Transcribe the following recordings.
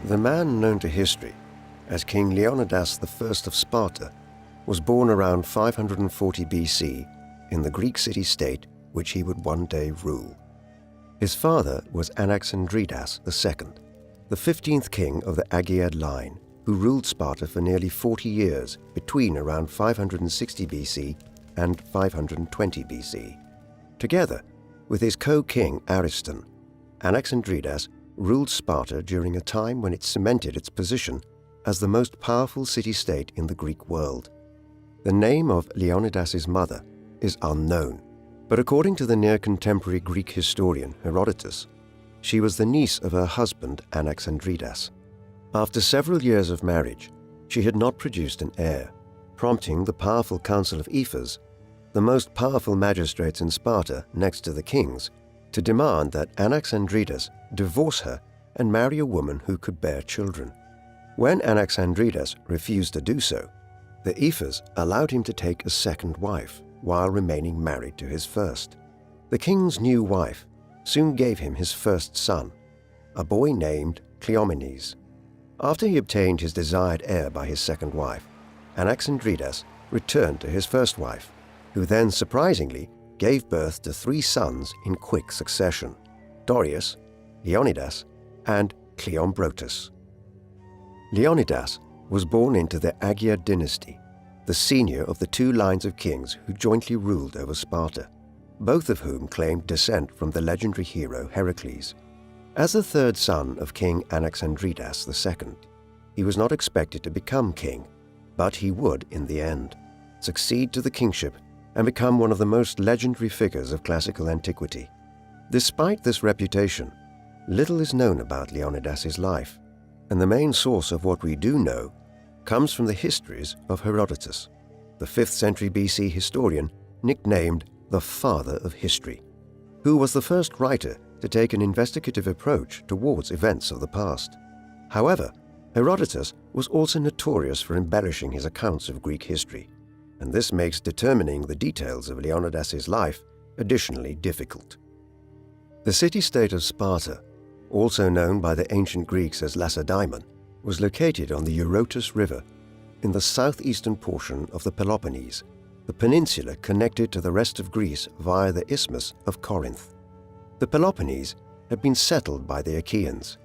The man known to history as King Leonidas I of Sparta was born around 540 BC in the Greek city-state which he would one day rule. His father was Anaxandridas II, the 15th king of the Aegeid line, who ruled Sparta for nearly 40 years between around 560 BC and 520 BC. Together with his co-king Ariston, Anaxandridas ruled Sparta during a time when it cemented its position as the most powerful city-state in the Greek world. The name of Leonidas's mother is unknown, but according to the near-contemporary Greek historian Herodotus, she was the niece of her husband Anaxandridas. After several years of marriage, she had not produced an heir, prompting the powerful Council of Ephors, the most powerful magistrates in Sparta next to the kings, to demand that Anaxandridas divorce her and marry a woman who could bear children. When Anaxandridas refused to do so, the Ephors allowed him to take a second wife while remaining married to his first. The king's new wife soon gave him his first son, a boy named Cleomenes. After he obtained his desired heir by his second wife, Anaxandridas returned to his first wife, who then surprisingly gave birth to 3 sons in quick succession: Dorius, Leonidas, and Cleombrotus. Leonidas was born into the Aegeid dynasty, the senior of the 2 lines of kings who jointly ruled over Sparta, both of whom claimed descent from the legendary hero Heracles. As the 3rd son of King Anaxandridas II, he was not expected to become king, but he would, in the end, succeed to the kingship and become one of the most legendary figures of classical antiquity. Despite this reputation, little is known about Leonidas's life, and the main source of what we do know comes from the histories of Herodotus, the 5th century BC historian nicknamed the Father of History, who was the first writer to take an investigative approach towards events of the past. However, Herodotus was also notorious for embellishing his accounts of Greek history, and this makes determining the details of Leonidas's life additionally difficult. The city-state of Sparta, also known by the ancient Greeks as Lacedaemon, was located on the Eurotas River in the southeastern portion of the Peloponnese, the peninsula connected to the rest of Greece via the Isthmus of Corinth. The Peloponnese had been settled by the Achaeans,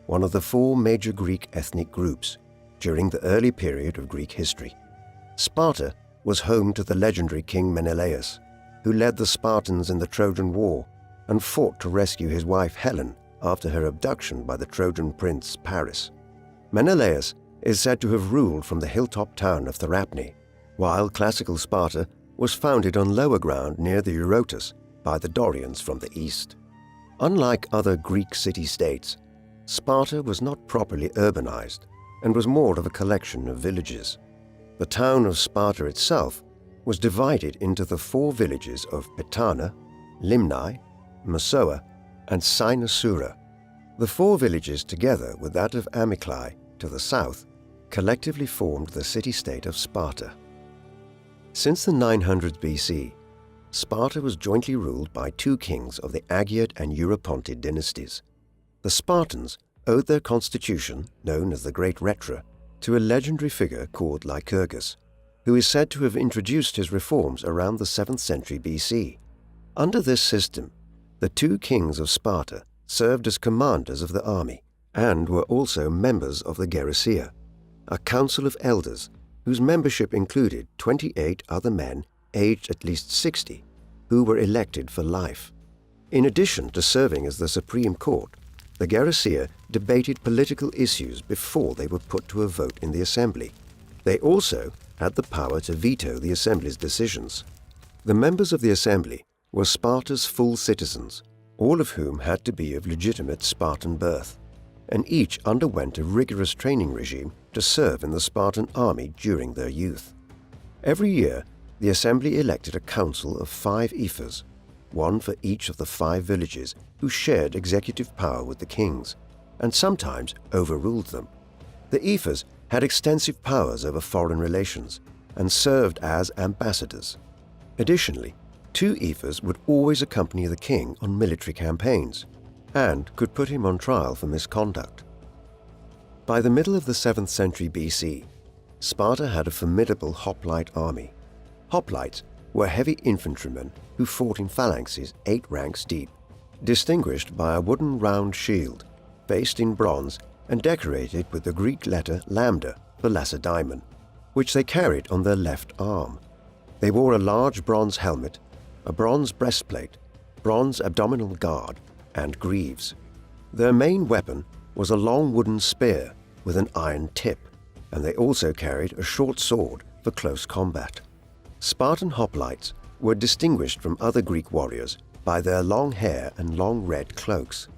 one of the 4 major Greek ethnic groups, during the early period of Greek history. Sparta was home to the legendary King Menelaus, who led the Spartans in the Trojan War and fought to rescue his wife Helen after her abduction by the Trojan prince Paris. Menelaus is said to have ruled from the hilltop town of Thermopylae, while classical Sparta was founded on lower ground near the Eurotas by the Dorians from the east. Unlike other Greek city-states, Sparta was not properly urbanized and was more of a collection of villages. The town of Sparta itself was divided into the 4 villages of Petana, Limnae, Mossoa, and Cynosura. The 4 villages, together with that of Amyclae to the south, collectively formed the city-state of Sparta. Since the 900s BC, Sparta was jointly ruled by 2 kings of the Aegeid and Europontid dynasties. The Spartans owed their constitution, known as the Great Retra, to a legendary figure called Lycurgus, who is said to have introduced his reforms around the 7th century BC. Under this system, the 2 kings of Sparta served as commanders of the army and were also members of the Gerarchia, a council of elders whose membership included 28 other men aged at least 60 who were elected for life. In addition to serving as the Supreme Court, the Gerarchia debated political issues before they were put to a vote in the assembly. They also had the power to veto the assembly's decisions. The members of the assembly were Sparta's full citizens, all of whom had to be of legitimate Spartan birth, and each underwent a rigorous training regime to serve in the Spartan army during their youth. Every year, the assembly elected a council of 5 ephors, 1 for each of the 5 villages who shared executive power with the kings, and sometimes overruled them. The ephors had extensive powers over foreign relations and served as ambassadors. Additionally, 2 ephors would always accompany the king on military campaigns and could put him on trial for misconduct. By the middle of the 7th century BC, Sparta had a formidable hoplite army. Hoplites were heavy infantrymen who fought in phalanxes 8 ranks deep, distinguished by a wooden round shield, faced in bronze and decorated with the Greek letter lambda for Lacedaemon, which they carried on their left arm. They wore a large bronze helmet, a bronze breastplate, bronze abdominal guard, and greaves. Their main weapon was a long wooden spear with an iron tip, and they also carried a short sword for close combat. Spartan hoplites were distinguished from other Greek warriors by their long hair and long red cloaks.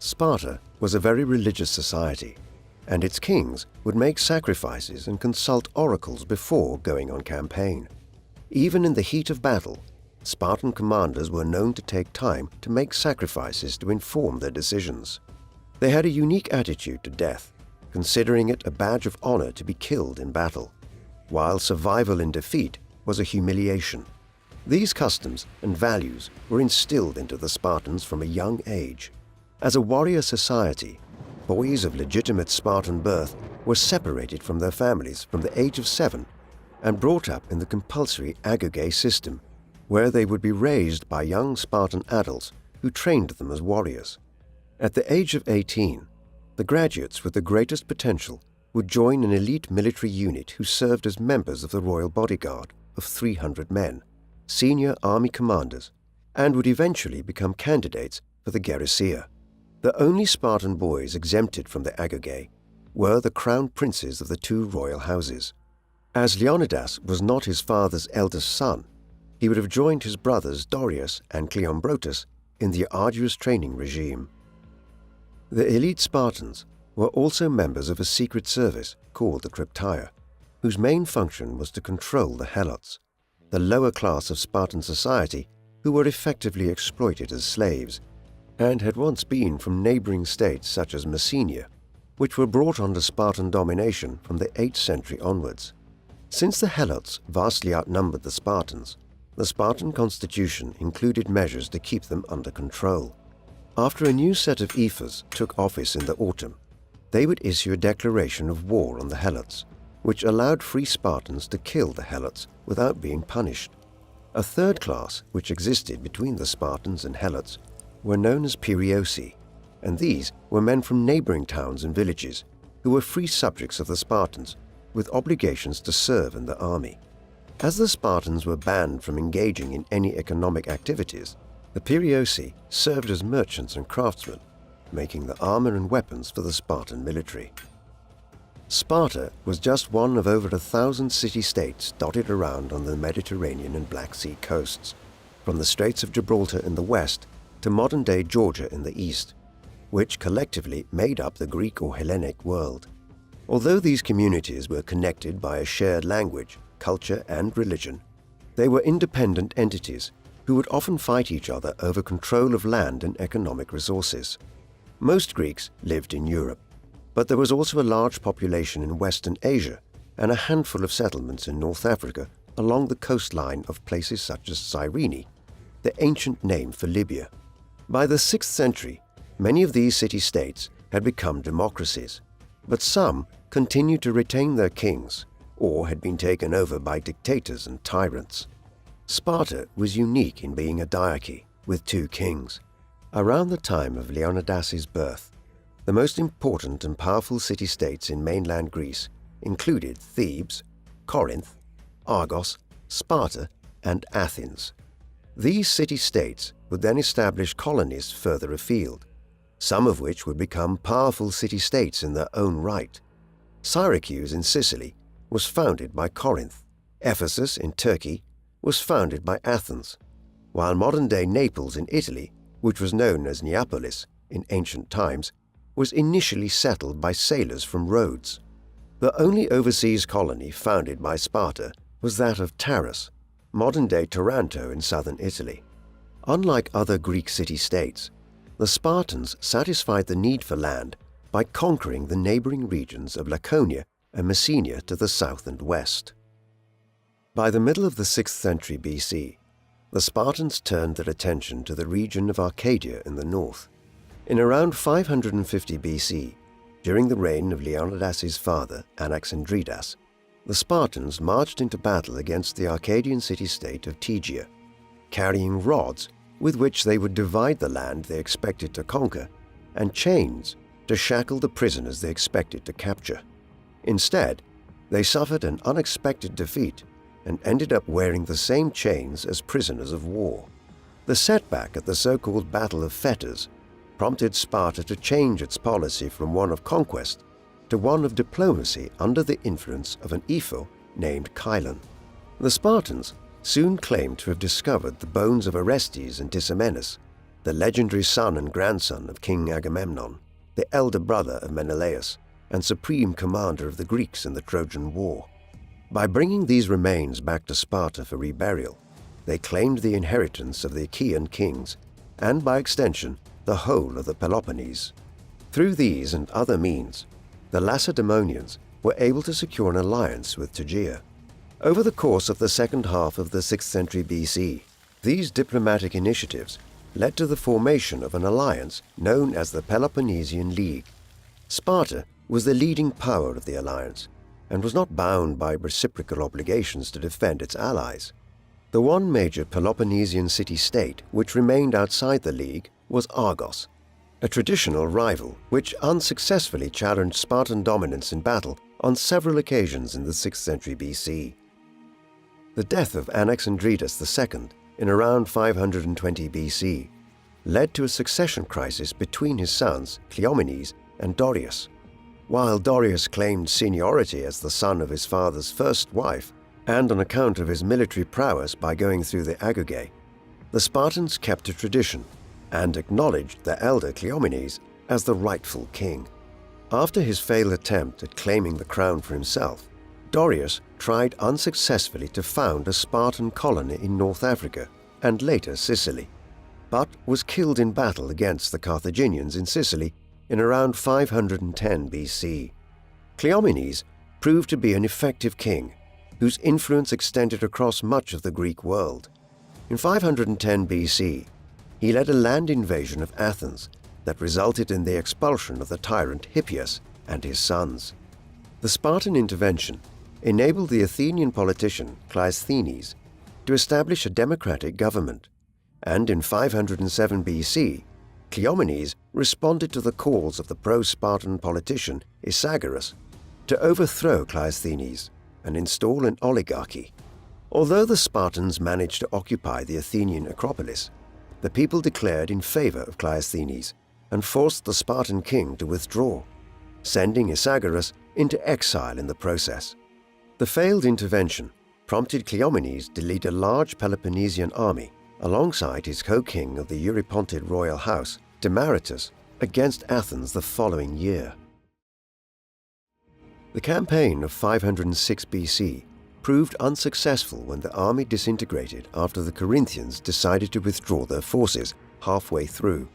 Sparta was a very religious society, and its kings would make sacrifices and consult oracles before going on campaign. Even in the heat of battle, Spartan commanders were known to take time to make sacrifices to inform their decisions. They had a unique attitude to death, considering it a badge of honor to be killed in battle, while survival in defeat was a humiliation. These customs and values were instilled into the Spartans from a young age. As a warrior society, boys of legitimate Spartan birth were separated from their families from the age of 7 and brought up in the compulsory agogé system, where they would be raised by young Spartan adults who trained them as warriors. At the age of 18, the graduates with the greatest potential would join an elite military unit who served as members of the royal bodyguard of 300 men, senior army commanders, and would eventually become candidates for the Gerarchia. The only Spartan boys exempted from the agogé were the crown princes of the 2 royal houses. As Leonidas was not his father's eldest son, he would have joined his brothers Dorius and Cleombrotus in the arduous training regime. The elite Spartans were also members of a secret service called the Cryptaea, whose main function was to control the Helots, the lower class of Spartan society who were effectively exploited as slaves, and had once been from neighboring states such as Messenia, which were brought under Spartan domination from the 8th century onwards. Since the Helots vastly outnumbered the Spartans, the Spartan constitution included measures to keep them under control. After a new set of ephors took office in the autumn, they would issue a declaration of war on the Helots, which allowed free Spartans to kill the Helots without being punished. A third class, which existed between the Spartans and Helots, were known as Perioeci, and these were men from neighboring towns and villages who were free subjects of the Spartans with obligations to serve in the army. As the Spartans were banned from engaging in any economic activities, the Perioeci served as merchants and craftsmen, making the armor and weapons for the Spartan military. Sparta was just one of over 1,000 city-states dotted around on the Mediterranean and Black Sea coasts, from the Straits of Gibraltar in the west to modern-day Georgia in the east, which collectively made up the Greek or Hellenic world. Although these communities were connected by a shared language, culture, and religion, they were independent entities who would often fight each other over control of land and economic resources. Most Greeks lived in Europe, but there was also a large population in Western Asia and a handful of settlements in North Africa along the coastline of places such as Cyrene, the ancient name for Libya. By the 6th century, many of these city-states had become democracies, but some continued to retain their kings or had been taken over by dictators and tyrants. Sparta was unique in being a diarchy with 2 kings. Around the time of Leonidas's birth, the most important and powerful city-states in mainland Greece included Thebes, Corinth, Argos, Sparta, and Athens. These city-states would then establish colonies further afield, some of which would become powerful city-states in their own right. Syracuse in Sicily was founded by Corinth. Ephesus in Turkey was founded by Athens, while modern-day Naples in Italy, which was known as Neapolis in ancient times, was initially settled by sailors from Rhodes. The only overseas colony founded by Sparta was that of Taras, modern-day Taranto in southern Italy. Unlike other Greek city-states, the Spartans satisfied the need for land by conquering the neighboring regions of Laconia and Messenia to the south and west. By the middle of the 6th century BC, the Spartans turned their attention to the region of Arcadia in the north. In around 550 BC, during the reign of Leonidas' father, Anaxandridas, the Spartans marched into battle against the Arcadian city-state of Tegea, carrying rods with which they would divide the land they expected to conquer, and chains to shackle the prisoners they expected to capture. Instead, they suffered an unexpected defeat and ended up wearing the same chains as prisoners of war. The setback at the so-called Battle of Fetters prompted Sparta to change its policy from one of conquest to one of diplomacy under the influence of an ephor named Chilon. The Spartans soon claimed to have discovered the bones of Orestes and Tisamenus, the legendary son and grandson of King Agamemnon, the elder brother of Menelaus, and supreme commander of the Greeks in the Trojan War. By bringing these remains back to Sparta for reburial, they claimed the inheritance of the Achaean kings, and by extension, the whole of the Peloponnese. Through these and other means, the Lacedaemonians were able to secure an alliance with Tegea. Over the course of the second half of the 6th century BC, these diplomatic initiatives led to the formation of an alliance known as the Peloponnesian League. Sparta was the leading power of the alliance and was not bound by reciprocal obligations to defend its allies. The one major Peloponnesian city-state which remained outside the League was Argos, a traditional rival which unsuccessfully challenged Spartan dominance in battle on several occasions in the 6th century BC. The death of Anaxandridas II in around 520 BC led to a succession crisis between his sons Cleomenes and Dorius. While Dorius claimed seniority as the son of his father's first wife, and on account of his military prowess by going through the Agoge, the Spartans kept a tradition and acknowledged their elder Cleomenes as the rightful king. After his failed attempt at claiming the crown for himself, Dorius tried unsuccessfully to found a Spartan colony in North Africa and later Sicily, but was killed in battle against the Carthaginians in Sicily in around 510 BC. Cleomenes proved to be an effective king whose influence extended across much of the Greek world. In 510 BC, he led a land invasion of Athens that resulted in the expulsion of the tyrant Hippias and his sons. The Spartan intervention enabled the Athenian politician Cleisthenes to establish a democratic government, and in 507 BC, Cleomenes responded to the calls of the pro-Spartan politician Isagoras to overthrow Cleisthenes and install an oligarchy. Although the Spartans managed to occupy the Athenian Acropolis, the people declared in favor of Cleisthenes and forced the Spartan king to withdraw, sending Isagoras into exile in the process. The failed intervention prompted Cleomenes to lead a large Peloponnesian army alongside his co-king of the Eurypontid royal house, Demaratus, against Athens the following year. The campaign of 506 BC proved unsuccessful when the army disintegrated after the Corinthians decided to withdraw their forces halfway through,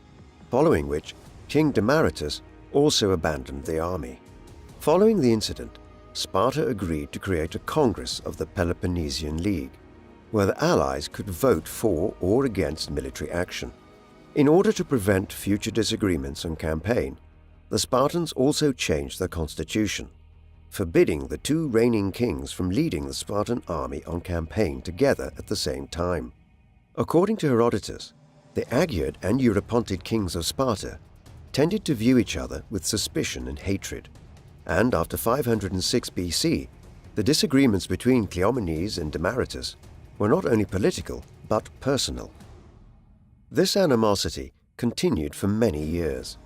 following which King Demaratus also abandoned the army. Following the incident, Sparta agreed to create a Congress of the Peloponnesian League, where the allies could vote for or against military action. In order to prevent future disagreements on campaign, the Spartans also changed their constitution, forbidding the two reigning kings from leading the Spartan army on campaign together at the same time. According to Herodotus, the Agiad and Eurypontid kings of Sparta tended to view each other with suspicion and hatred, and after 506 BC, the disagreements between Cleomenes and Demaratus were not only political but personal. This animosity continued for many years.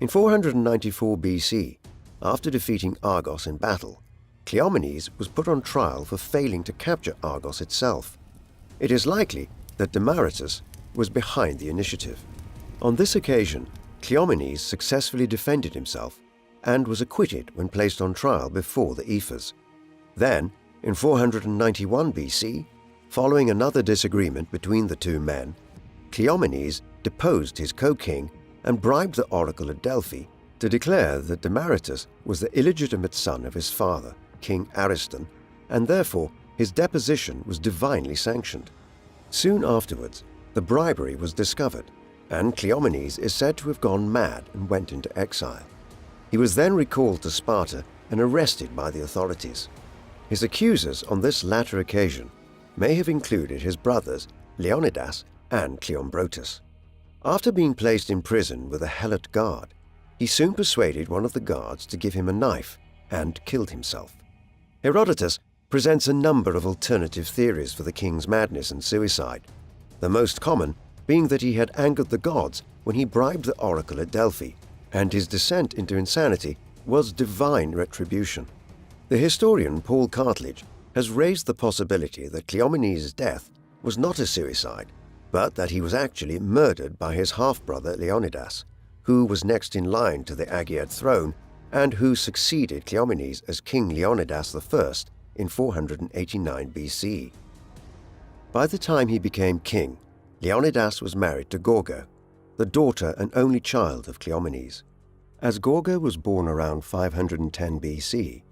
In 494 BC, after defeating Argos in battle, Cleomenes was put on trial for failing to capture Argos itself. It is likely that Demaratus was behind the initiative. On this occasion, Cleomenes successfully defended himself and was acquitted when placed on trial before the ephors. Then, in 491 BC, following another disagreement between the two men, Cleomenes deposed his co-king and bribed the oracle at Delphi to declare that Demaratus was the illegitimate son of his father, King Ariston, and therefore his deposition was divinely sanctioned. Soon afterwards, the bribery was discovered, and Cleomenes is said to have gone mad and went into exile. He was then recalled to Sparta and arrested by the authorities. His accusers on this latter occasion may have included his brothers Leonidas and Cleombrotus. After being placed in prison with a helot guard, he soon persuaded one of the guards to give him a knife and killed himself. Herodotus presents a number of alternative theories for the king's madness and suicide, the most common being that he had angered the gods when he bribed the oracle at Delphi, and his descent into insanity was divine retribution. The historian Paul Cartledge has raised the possibility that Cleomenes' death was not a suicide, but that he was actually murdered by his half-brother Leonidas, who was next in line to the Aegeid throne and who succeeded Cleomenes as King Leonidas I in 489 BC. By the time he became king, Leonidas was married to Gorgo, the daughter and only child of Cleomenes. As Gorgo was born around 510 BC,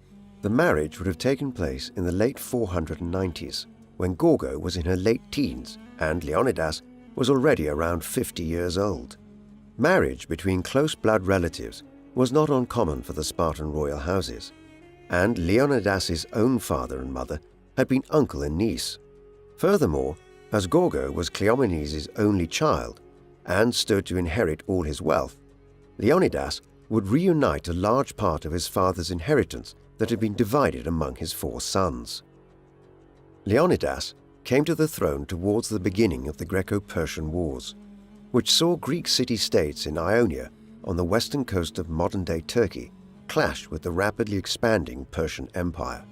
the marriage would have taken place in the late 490s, when Gorgo was in her late teens and Leonidas was already around 50 years old. Marriage between close blood relatives was not uncommon for the Spartan royal houses, and Leonidas's own father and mother had been uncle and niece. Furthermore, as Gorgo was Cleomenes' only child and stood to inherit all his wealth, Leonidas would reunite a large part of his father's inheritance that had been divided among his 4 sons. Leonidas came to the throne towards the beginning of the Greco-Persian Wars, which saw Greek city-states in Ionia on the western coast of modern-day Turkey clash with the rapidly expanding Persian Empire.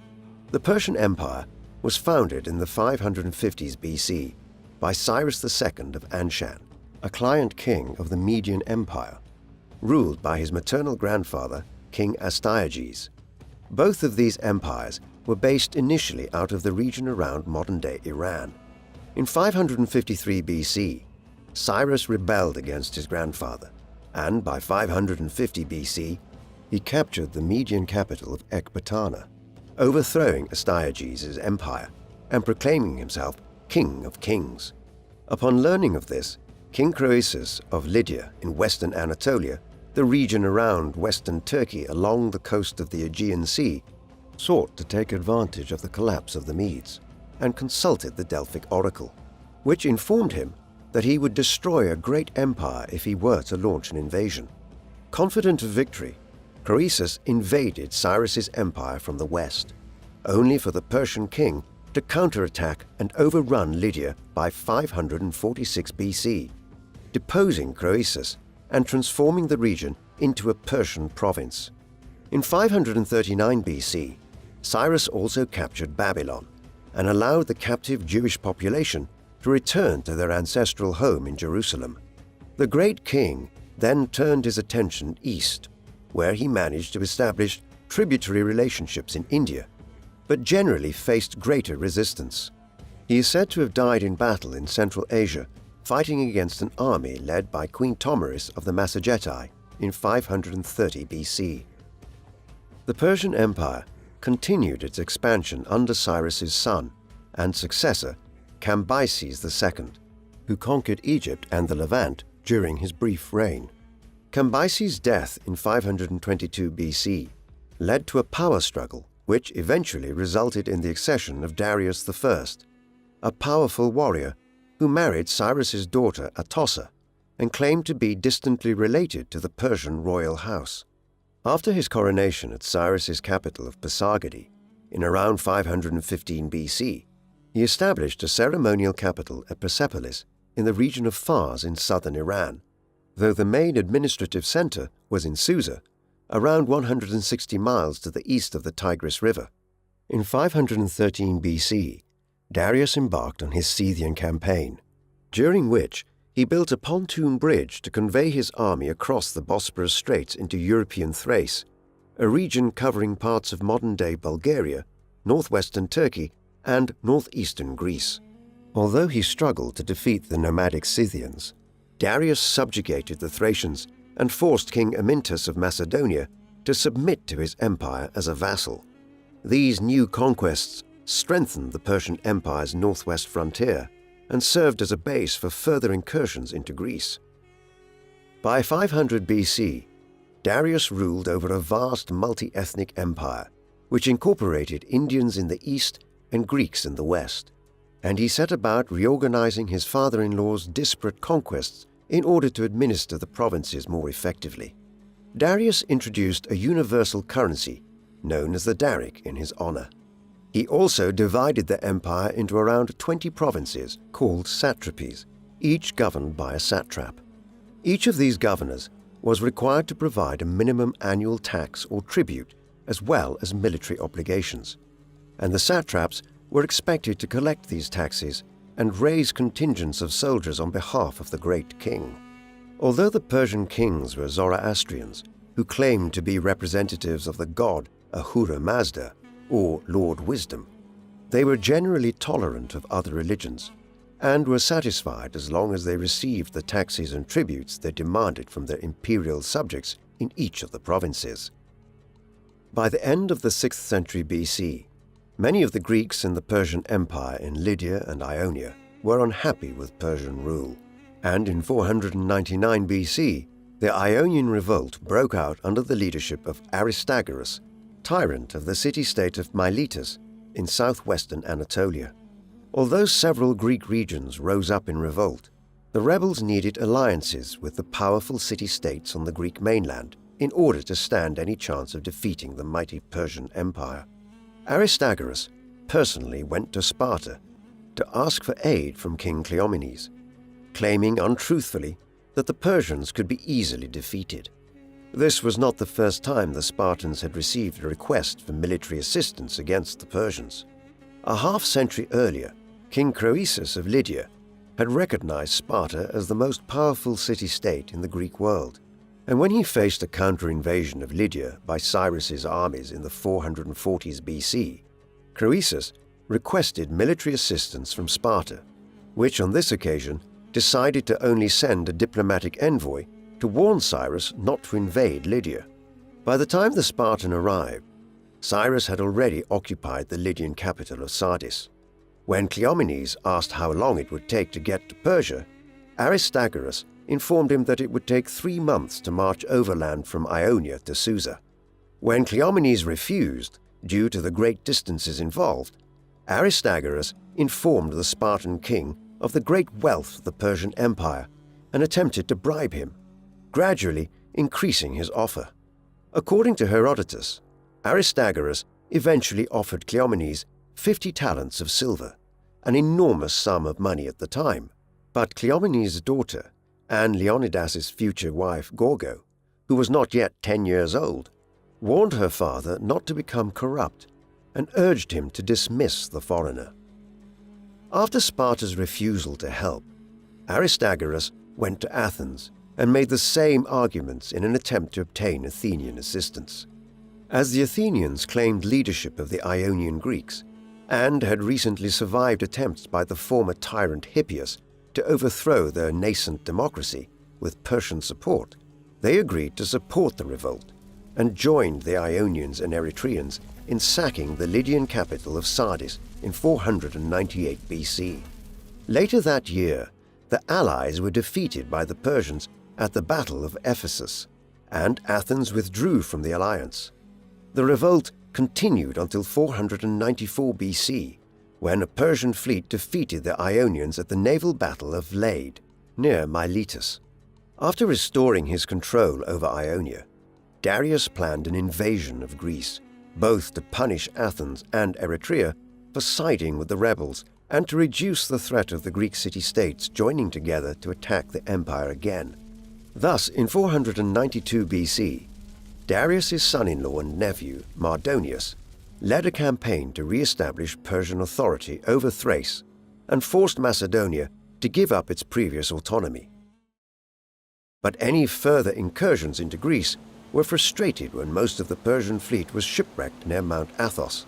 The Persian Empire was founded in the 550s BC by Cyrus II of Anshan, a client king of the Median Empire, ruled by his maternal grandfather, King Astyages. Both of these empires were based initially out of the region around modern-day Iran. In 553 BC, Cyrus rebelled against his grandfather, and by 550 BC, he captured the Median capital of Ecbatana, overthrowing Astyages' empire and proclaiming himself King of Kings. Upon learning of this, King Croesus of Lydia in western Anatolia, the region around western Turkey along the coast of the Aegean Sea, sought to take advantage of the collapse of the Medes and consulted the Delphic oracle, which informed him that he would destroy a great empire if he were to launch an invasion. Confident of victory, Croesus invaded Cyrus's empire from the west, only for the Persian king to counterattack and overrun Lydia by 546 BC, deposing Croesus and transforming the region into a Persian province. In 539 BC, Cyrus also captured Babylon and allowed the captive Jewish population to return to their ancestral home in Jerusalem. The great king then turned his attention east, where he managed to establish tributary relationships in India, but generally faced greater resistance. He is said to have died in battle in Central Asia, fighting against an army led by Queen Tomiris of the Massagetae in 530 BC. The Persian Empire continued its expansion under Cyrus's son and successor, Cambyses II, who conquered Egypt and the Levant during his brief reign. Cambyses' death in 522 BC led to a power struggle which eventually resulted in the accession of Darius I, a powerful warrior who married Cyrus's daughter Atossa and claimed to be distantly related to the Persian royal house. After his coronation at Cyrus's capital of Pasargadae in around 515 BC, he established a ceremonial capital at Persepolis in the region of Fars in southern Iran, though the main administrative center was in Susa, around 160 miles to the east of the Tigris River. In 513 BC, Darius embarked on his Scythian campaign, during which he built a pontoon bridge to convey his army across the Bosporus Straits into European Thrace, a region covering parts of modern-day Bulgaria, northwestern Turkey, and northeastern Greece. Although he struggled to defeat the nomadic Scythians, Darius subjugated the Thracians and forced King Amyntas of Macedonia to submit to his empire as a vassal. These new conquests strengthened the Persian Empire's northwest frontier and served as a base for further incursions into Greece. By 500 BC, Darius ruled over a vast multi-ethnic empire, which incorporated Indians in the east and Greeks in the west, and he set about reorganizing his father-in-law's disparate conquests in order to administer the provinces more effectively. Darius introduced a universal currency known as the Daric in his honor. He also divided the empire into around 20 provinces called satrapies, each governed by a satrap. Each of these governors was required to provide a minimum annual tax or tribute as well as military obligations, and the satraps were expected to collect these taxes and raise contingents of soldiers on behalf of the great king. Although the Persian kings were Zoroastrians, who claimed to be representatives of the god Ahura Mazda, or Lord Wisdom, they were generally tolerant of other religions and were satisfied as long as they received the taxes and tributes they demanded from their imperial subjects in each of the provinces. By the end of the 6th century BC, many of the Greeks in the Persian Empire in Lydia and Ionia were unhappy with Persian rule, and in 499 BC, the Ionian Revolt broke out under the leadership of Aristagoras, tyrant of the city-state of Miletus in southwestern Anatolia. Although several Greek regions rose up in revolt, the rebels needed alliances with the powerful city-states on the Greek mainland in order to stand any chance of defeating the mighty Persian Empire. Aristagoras personally went to Sparta to ask for aid from King Cleomenes, claiming untruthfully that the Persians could be easily defeated. This was not the first time the Spartans had received a request for military assistance against the Persians. A half-century earlier, King Croesus of Lydia had recognized Sparta as the most powerful city-state in the Greek world, and when he faced a counter-invasion of Lydia by Cyrus's armies in the 440s BC, Croesus requested military assistance from Sparta, which on this occasion decided to only send a diplomatic envoy to warn Cyrus not to invade Lydia. By the time the Spartan arrived, Cyrus had already occupied the Lydian capital of Sardis. When Cleomenes asked how long it would take to get to Persia, Aristagoras informed him that it would take 3 months to march overland from Ionia to Susa. When Cleomenes refused, due to the great distances involved, Aristagoras informed the Spartan king of the great wealth of the Persian Empire and attempted to bribe him, gradually increasing his offer. According to Herodotus, Aristagoras eventually offered Cleomenes 50 talents of silver, an enormous sum of money at the time, but Cleomenes' daughter, and Leonidas' future wife Gorgo, who was not yet 10 years old, warned her father not to become corrupt and urged him to dismiss the foreigner. After Sparta's refusal to help, Aristagoras went to Athens and made the same arguments in an attempt to obtain Athenian assistance. As the Athenians claimed leadership of the Ionian Greeks and had recently survived attempts by the former tyrant Hippias to overthrow their nascent democracy with Persian support, they agreed to support the revolt and joined the Ionians and Eretrians in sacking the Lydian capital of Sardis in 498 BC. Later that year, the allies were defeated by the Persians at the Battle of Ephesus, and Athens withdrew from the alliance. The revolt continued until 494 BC, when a Persian fleet defeated the Ionians at the naval battle of Lade, near Miletus. After restoring his control over Ionia, Darius planned an invasion of Greece, both to punish Athens and Eretria for siding with the rebels and to reduce the threat of the Greek city-states joining together to attack the empire again. Thus, in 492 BC, Darius' son-in-law and nephew, Mardonius, led a campaign to re-establish Persian authority over Thrace and forced Macedonia to give up its previous autonomy. But any further incursions into Greece were frustrated when most of the Persian fleet was shipwrecked near Mount Athos.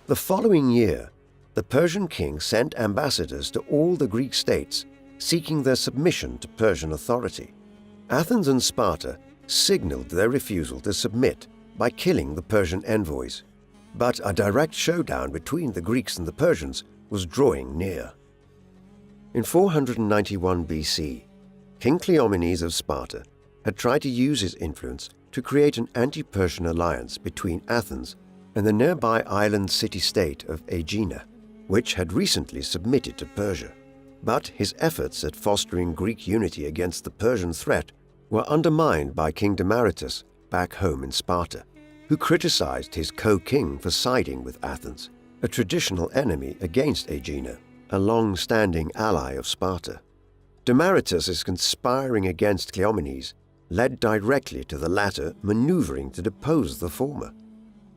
The following year, the Persian king sent ambassadors to all the Greek states seeking their submission to Persian authority. Athens and Sparta signaled their refusal to submit by killing the Persian envoys, but a direct showdown between the Greeks and the Persians was drawing near. In 491 BC, King Cleomenes of Sparta had tried to use his influence to create an anti-Persian alliance between Athens and the nearby island city-state of Aegina, which had recently submitted to Persia. But his efforts at fostering Greek unity against the Persian threat were undermined by King Demaratus back home in Sparta, who criticized his co-king for siding with Athens, a traditional enemy against Aegina, a long-standing ally of Sparta. Demaratus' conspiring against Cleomenes led directly to the latter maneuvering to depose the former.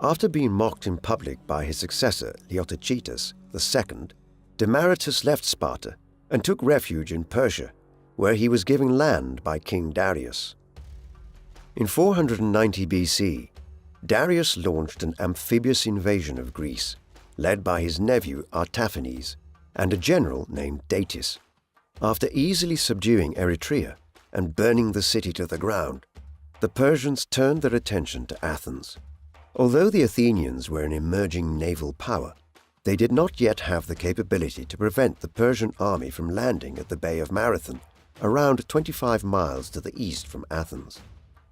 After being mocked in public by his successor Leotychitus II, Demaratus left Sparta and took refuge in Persia, where he was given land by King Darius. In 490 BC, Darius launched an amphibious invasion of Greece, led by his nephew Artaphernes and a general named Datis. After easily subduing Eretria and burning the city to the ground, the Persians turned their attention to Athens. Although the Athenians were an emerging naval power, they did not yet have the capability to prevent the Persian army from landing at the Bay of Marathon, around 25 miles to the east from Athens.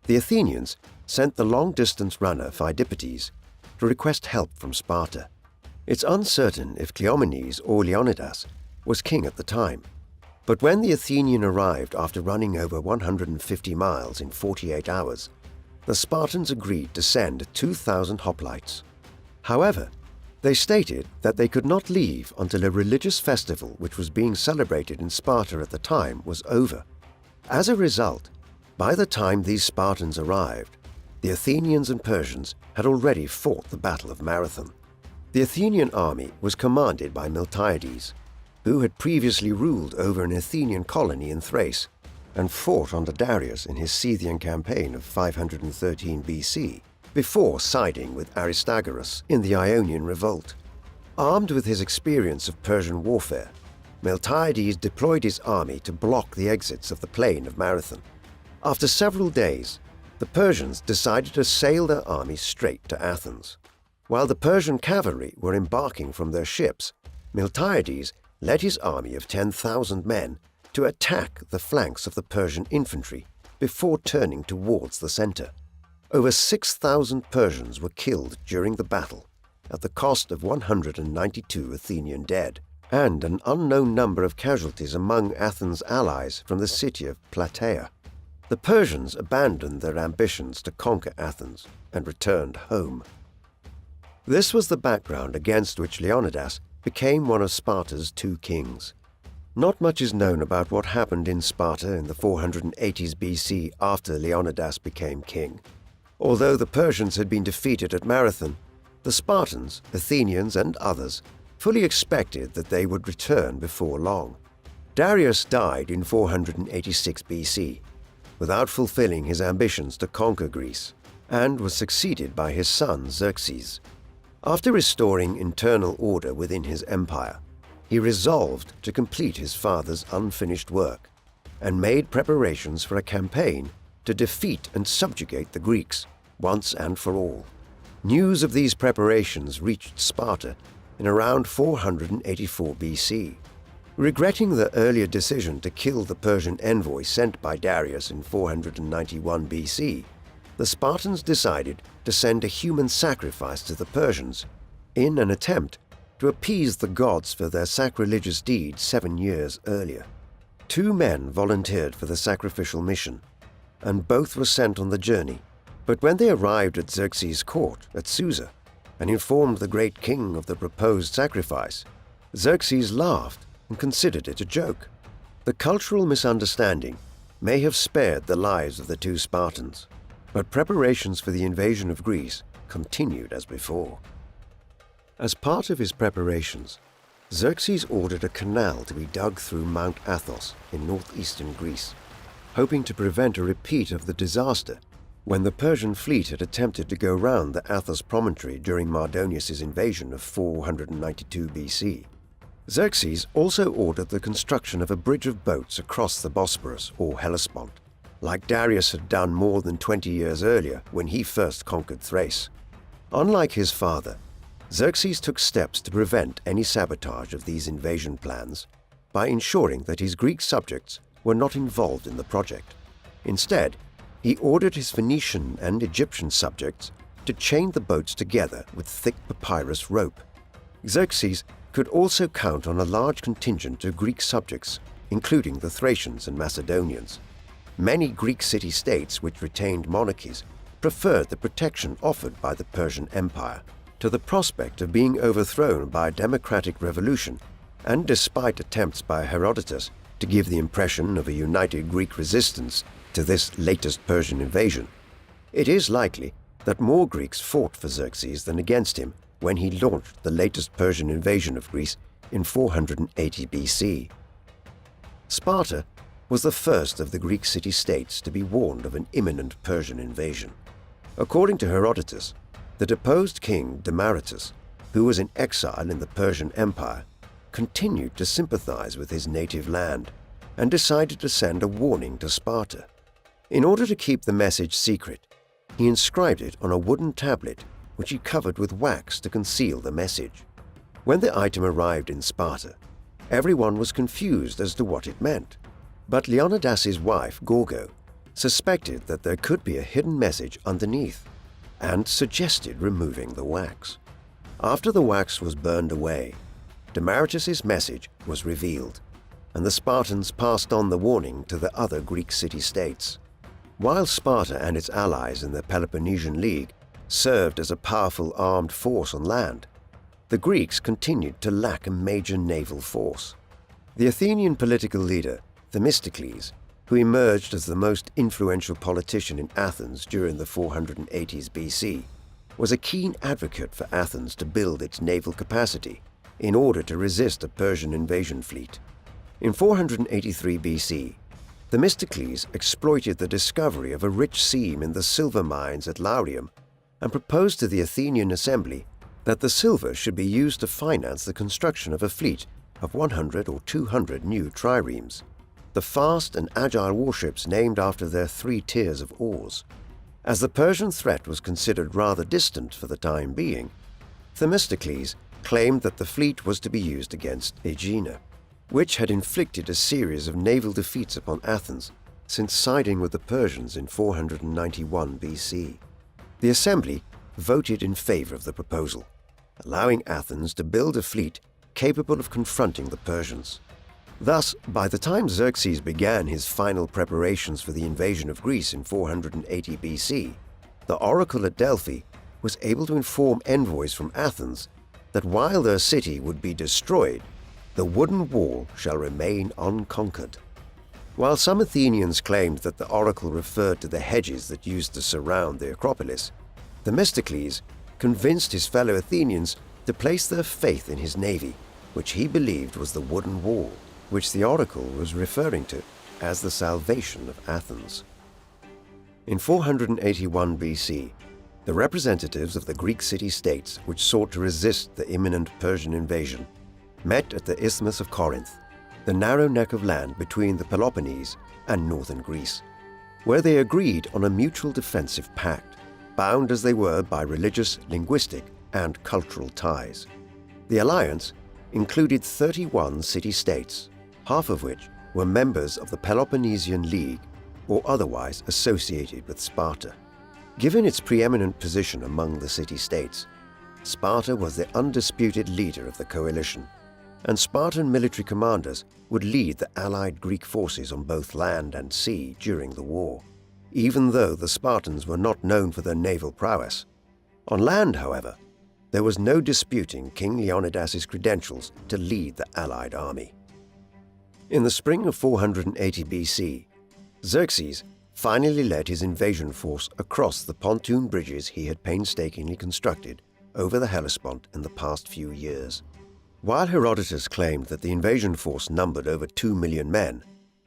The Athenians sent the long-distance runner Phidippides to request help from Sparta. It's uncertain if Cleomenes or Leonidas was king at the time, but when the Athenian arrived after running over 150 miles in 48 hours, the Spartans agreed to send 2,000 hoplites. However, they stated that they could not leave until a religious festival which was being celebrated in Sparta at the time was over. As a result, by the time these Spartans arrived, the Athenians and Persians had already fought the Battle of Marathon. The Athenian army was commanded by Miltiades, who had previously ruled over an Athenian colony in Thrace and fought under Darius in his Scythian campaign of 513 BC, before siding with Aristagoras in the Ionian Revolt. Armed with his experience of Persian warfare, Miltiades deployed his army to block the exits of the plain of Marathon. After several days, the Persians decided to sail their army straight to Athens. While the Persian cavalry were embarking from their ships, Miltiades led his army of 10,000 men to attack the flanks of the Persian infantry before turning towards the center. Over 6,000 Persians were killed during the battle, at the cost of 192 Athenian dead, and an unknown number of casualties among Athens' allies from the city of Plataea. The Persians abandoned their ambitions to conquer Athens and returned home. This was the background against which Leonidas became one of Sparta's two kings. Not much is known about what happened in Sparta in the 480s BC after Leonidas became king. Although the Persians had been defeated at Marathon, the Spartans, Athenians, and others fully expected that they would return before long. Darius died in 486 BC, without fulfilling his ambitions to conquer Greece, and was succeeded by his son Xerxes. After restoring internal order within his empire, he resolved to complete his father's unfinished work and made preparations for a campaign to defeat and subjugate the Greeks once and for all. News of these preparations reached Sparta in around 484 BC. Regretting the earlier decision to kill the Persian envoy sent by Darius in 491 BC, the Spartans decided to send a human sacrifice to the Persians in an attempt to appease the gods for their sacrilegious deed 7 years earlier. 2 men volunteered for the sacrificial mission, and both were sent on the journey. But when they arrived at Xerxes' court at Susa and informed the great king of the proposed sacrifice, Xerxes laughed and considered it a joke. The cultural misunderstanding may have spared the lives of the 2 Spartans, but preparations for the invasion of Greece continued as before. As part of his preparations, Xerxes ordered a canal to be dug through Mount Athos in northeastern Greece, hoping to prevent a repeat of the disaster when the Persian fleet had attempted to go round the Athos promontory during Mardonius's invasion of 492 BC. Xerxes also ordered the construction of a bridge of boats across the Bosporus or Hellespont, like Darius had done more than 20 years earlier when he first conquered Thrace. Unlike his father, Xerxes took steps to prevent any sabotage of these invasion plans by ensuring that his Greek subjects were not involved in the project. Instead, he ordered his Phoenician and Egyptian subjects to chain the boats together with thick papyrus rope. Xerxes could also count on a large contingent of Greek subjects, including the Thracians and Macedonians. Many Greek city-states which retained monarchies preferred the protection offered by the Persian Empire to the prospect of being overthrown by a democratic revolution, and despite attempts by Herodotus to give the impression of a united Greek resistance to this latest Persian invasion, it is likely that more Greeks fought for Xerxes than against him when he launched the latest Persian invasion of Greece in 480 BC. Sparta was the first of the Greek city-states to be warned of an imminent Persian invasion. According to Herodotus, the deposed king Demaratus, who was in exile in the Persian Empire, continued to sympathize with his native land and decided to send a warning to Sparta. In order to keep the message secret, he inscribed it on a wooden tablet which he covered with wax to conceal the message. When the item arrived in Sparta, everyone was confused as to what it meant, but Leonidas's wife, Gorgo, suspected that there could be a hidden message underneath and suggested removing the wax. After the wax was burned away, Demaratus's message was revealed, and the Spartans passed on the warning to the other Greek city-states. While Sparta and its allies in the Peloponnesian League served as a powerful armed force on land, the Greeks continued to lack a major naval force. The Athenian political leader, Themistocles, who emerged as the most influential politician in Athens during the 480s BC, was a keen advocate for Athens to build its naval capacity in order to resist a Persian invasion fleet. In 483 BC, Themistocles exploited the discovery of a rich seam in the silver mines at Laurium and proposed to the Athenian assembly that the silver should be used to finance the construction of a fleet of 100 or 200 new triremes, the fast and agile warships named after their 3 tiers of oars. As the Persian threat was considered rather distant for the time being, Themistocles claimed that the fleet was to be used against Aegina, which had inflicted a series of naval defeats upon Athens since siding with the Persians in 491 BC. The assembly voted in favor of the proposal, allowing Athens to build a fleet capable of confronting the Persians. Thus, by the time Xerxes began his final preparations for the invasion of Greece in 480 BC, the oracle at Delphi was able to inform envoys from Athens that while their city would be destroyed, the wooden wall shall remain unconquered. While some Athenians claimed that the oracle referred to the hedges that used to surround the Acropolis, Themistocles convinced his fellow Athenians to place their faith in his navy, which he believed was the wooden wall, which the oracle was referring to as the salvation of Athens. In 481 BC, the representatives of the Greek city-states which sought to resist the imminent Persian invasion met at the Isthmus of Corinth, the narrow neck of land between the Peloponnese and northern Greece, where they agreed on a mutual defensive pact, bound as they were by religious, linguistic, and cultural ties. The alliance included 31 city-states, half of which were members of the Peloponnesian League or otherwise associated with Sparta. Given its preeminent position among the city-states, Sparta was the undisputed leader of the coalition, and Spartan military commanders would lead the allied Greek forces on both land and sea during the war, even though the Spartans were not known for their naval prowess. On land, however, there was no disputing King Leonidas's credentials to lead the allied army. In the spring of 480 BC, Xerxes finally led his invasion force across the pontoon bridges he had painstakingly constructed over the Hellespont in the past few years. While Herodotus claimed that the invasion force numbered over 2 million men,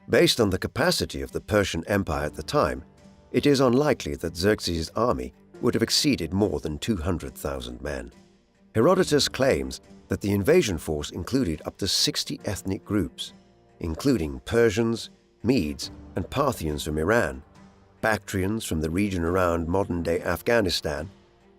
based on the capacity of the Persian Empire at the time, it is unlikely that Xerxes' army would have exceeded more than 200,000 men. Herodotus claims that the invasion force included up to 60 ethnic groups, including Persians, Medes, and Parthians from Iran, Bactrians from the region around modern-day Afghanistan,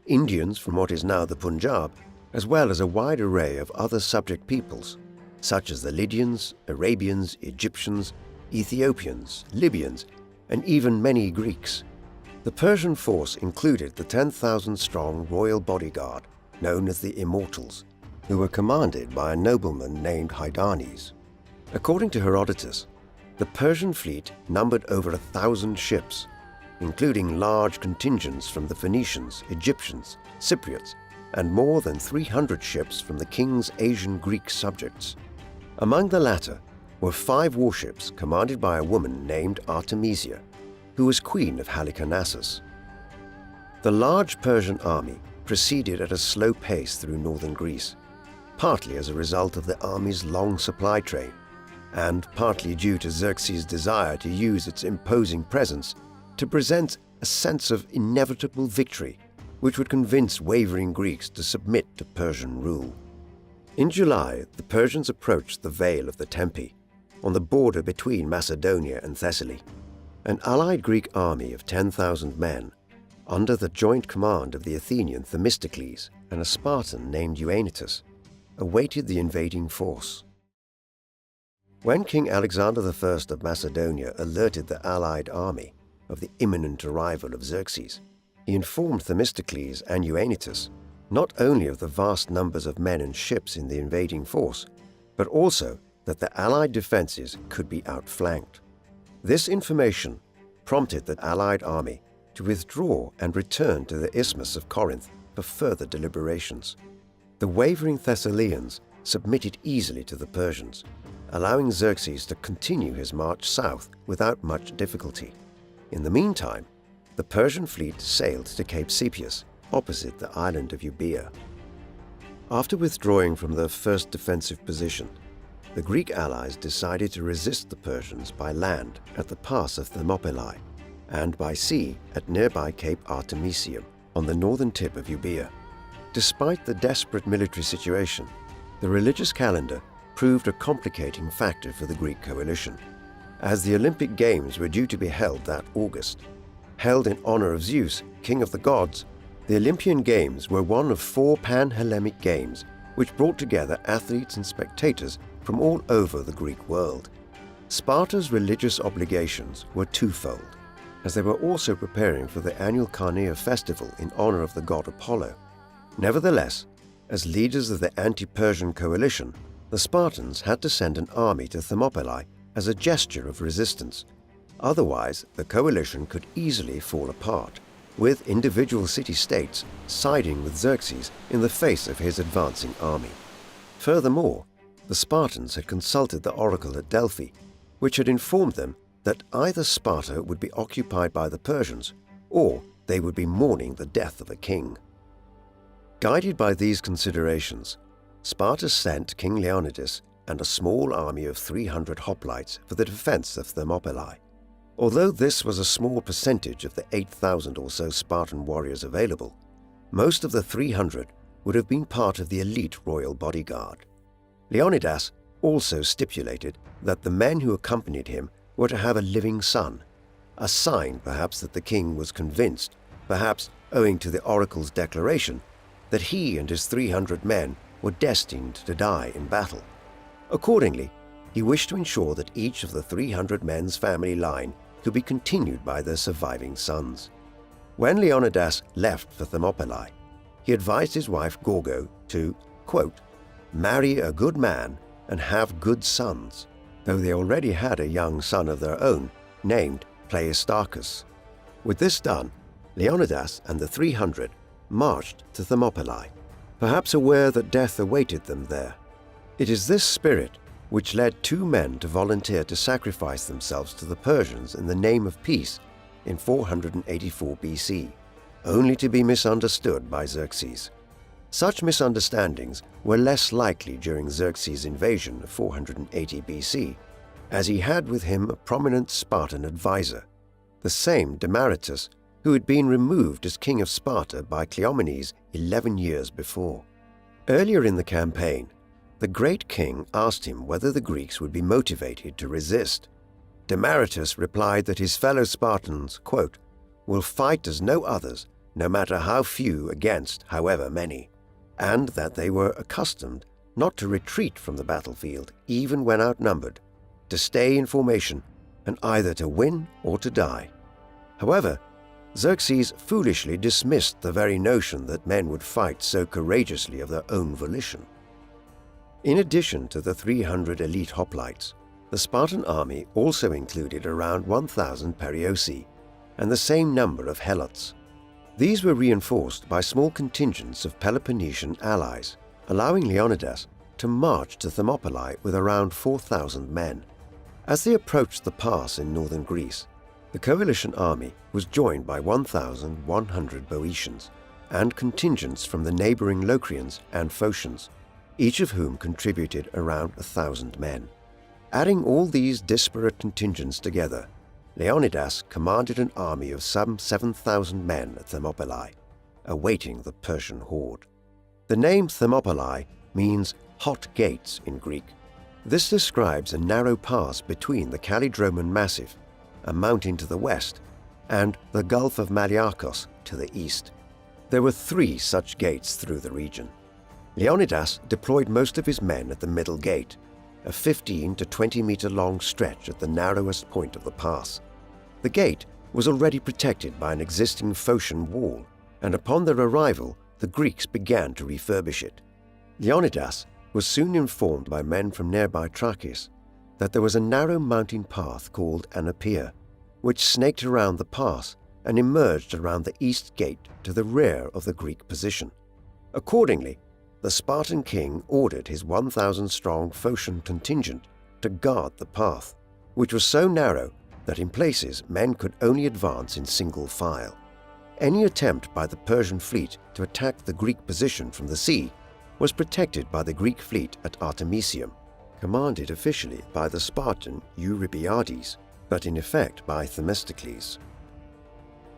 Indians from what is now the Punjab, as well as a wide array of other subject peoples, such as the Lydians, Arabians, Egyptians, Ethiopians, Libyans, and even many Greeks, The Persian force included the 10,000-strong royal bodyguard known as the Immortals, who were commanded by a nobleman named Hydarnes. According to Herodotus, the Persian fleet numbered over 1,000 ships, including large contingents from the Phoenicians, Egyptians, Cypriots, and more than 300 ships from the king's Asian Greek subjects. Among the latter were 5 warships commanded by a woman named Artemisia, who was queen of Halicarnassus. The large Persian army proceeded at a slow pace through northern Greece, partly as a result of the army's long supply train, and partly due to Xerxes' desire to use its imposing presence to present a sense of inevitable victory which would convince wavering Greeks to submit to Persian rule. In July, the Persians approached the Vale of the Tempe, on the border between Macedonia and Thessaly. An allied Greek army of 10,000 men, under the joint command of the Athenian Themistocles and a Spartan named Leonidas, awaited the invading force. When King Alexander I of Macedonia alerted the allied army of the imminent arrival of Xerxes, he informed Themistocles and Leonidas not only of the vast numbers of men and ships in the invading force, but also that the allied defenses could be outflanked. This information prompted the allied army to withdraw and return to the Isthmus of Corinth for further deliberations. The wavering Thessalians submitted easily to the Persians, allowing Xerxes to continue his march south without much difficulty. In the meantime, the Persian fleet sailed to Cape Sepias, opposite the island of Euboea. After withdrawing from their first defensive position, the Greek allies decided to resist the Persians by land at the pass of Thermopylae and by sea at nearby Cape Artemisium on the northern tip of Euboea. Despite the desperate military situation, the religious calendar proved a complicating factor for the Greek coalition, as the Olympic Games were due to be held that August. Held in honor of Zeus, king of the gods, the Olympian Games were one of 4 pan-Hellenic games which brought together athletes and spectators from all over the Greek world. Sparta's religious obligations were twofold, as they were also preparing for the annual Carneia festival in honor of the god Apollo. Nevertheless, as leaders of the anti-Persian coalition, the Spartans had to send an army to Thermopylae as a gesture of resistance. Otherwise, the coalition could easily fall apart, with individual city-states siding with Xerxes in the face of his advancing army. Furthermore, the Spartans had consulted the oracle at Delphi, which had informed them that either Sparta would be occupied by the Persians, or they would be mourning the death of a king. Guided by these considerations, Sparta sent King Leonidas and a small army of 300 hoplites for the defense of Thermopylae. Although this was a small percentage of the 8,000 or so Spartan warriors available, most of the 300 would have been part of the elite royal bodyguard. Leonidas also stipulated that the men who accompanied him were to have a living son, a sign perhaps that the king was convinced, perhaps owing to the oracle's declaration, that he and his 300 men were destined to die in battle. Accordingly, he wished to ensure that each of the 300 men's family line could be continued by their surviving sons. When Leonidas left for Thermopylae, he advised his wife Gorgo to, quote, marry a good man and have good sons, though they already had a young son of their own named Pleistarchus. With this done, Leonidas and the 300 marched to Thermopylae, perhaps aware that death awaited them there. It is this spirit which led 2 men to volunteer to sacrifice themselves to the Persians in the name of peace in 484 BC, only to be misunderstood by Xerxes. Such misunderstandings were less likely during Xerxes' invasion of 480 BC, as he had with him a prominent Spartan advisor, the same Demaratus who had been removed as king of Sparta by Cleomenes 11 years before. Earlier in the campaign, the great king asked him whether the Greeks would be motivated to resist. Demaratus replied that his fellow Spartans, quote, will fight as no others, no matter how few against however many, and that they were accustomed not to retreat from the battlefield even when outnumbered, to stay in formation, and either to win or to die. However, Xerxes foolishly dismissed the very notion that men would fight so courageously of their own volition. In addition to the 300 elite hoplites, the Spartan army also included around 1,000 perioeci and the same number of helots. These were reinforced by small contingents of Peloponnesian allies, allowing Leonidas to march to Thermopylae with around 4,000 men. As they approached the pass in northern Greece, the coalition army was joined by 1,100 Boeotians and contingents from the neighboring Locrians and Phocians, each of whom contributed around 1,000 men. Adding all these disparate contingents together, Leonidas commanded an army of some 7,000 men at Thermopylae, awaiting the Persian horde. The name Thermopylae means hot gates in Greek. This describes a narrow pass between the Calydroman Massif, a mountain to the west, and the Gulf of Maliarchos to the east. There were 3 such gates through the region. Leonidas deployed most of his men at the middle gate, a 15 to 20 meter long stretch at the narrowest point of the pass. The gate was already protected by an existing Phocian wall, and upon their arrival, the Greeks began to refurbish it. Leonidas was soon informed by men from nearby Trachis that there was a narrow mountain path called Anapea, which snaked around the pass and emerged around the east gate to the rear of the Greek position. Accordingly, the Spartan king ordered his 1,000-strong Phocian contingent to guard the path, which was so narrow that in places men could only advance in single file. Any attempt by the Persian fleet to attack the Greek position from the sea was protected by the Greek fleet at Artemisium, commanded officially by the Spartan Eurybiades, but in effect by Themistocles.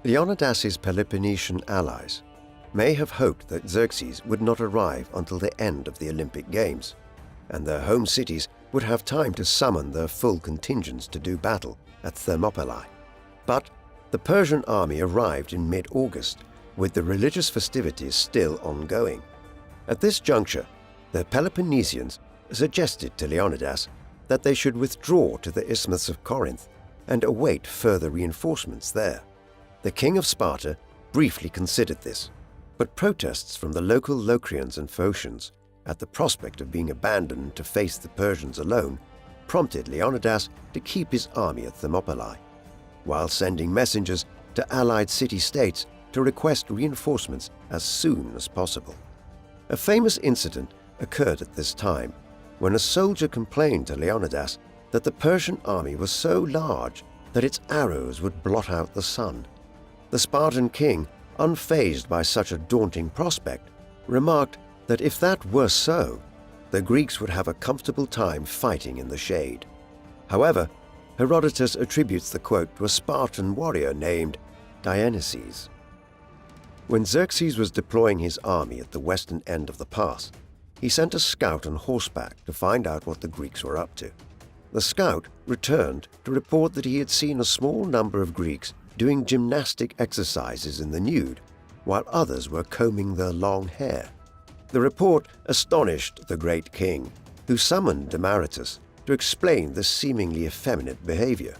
Leonidas's Peloponnesian allies may have hoped that Xerxes would not arrive until the end of the Olympic Games, and their home cities would have time to summon their full contingents to do battle at Thermopylae. But the Persian army arrived in mid-August, with the religious festivities still ongoing. At this juncture, the Peloponnesians suggested to Leonidas that they should withdraw to the Isthmus of Corinth and await further reinforcements there. The king of Sparta briefly considered this, but protests from the local Locrians and Phocians at the prospect of being abandoned to face the Persians alone prompted Leonidas to keep his army at Thermopylae, while sending messengers to allied city-states to request reinforcements as soon as possible. A famous incident occurred at this time when a soldier complained to Leonidas that the Persian army was so large that its arrows would blot out the sun. The Spartan king, unfazed by such a daunting prospect, remarked that if that were so, the Greeks would have a comfortable time fighting in the shade. However, Herodotus attributes the quote to a Spartan warrior named Dionysius. When Xerxes was deploying his army at the western end of the pass, he sent a scout on horseback to find out what the Greeks were up to. The scout returned to report that he had seen a small number of Greeks doing gymnastic exercises in the nude, while others were combing their long hair. The report astonished the great king, who summoned Demaratus to explain the seemingly effeminate behavior.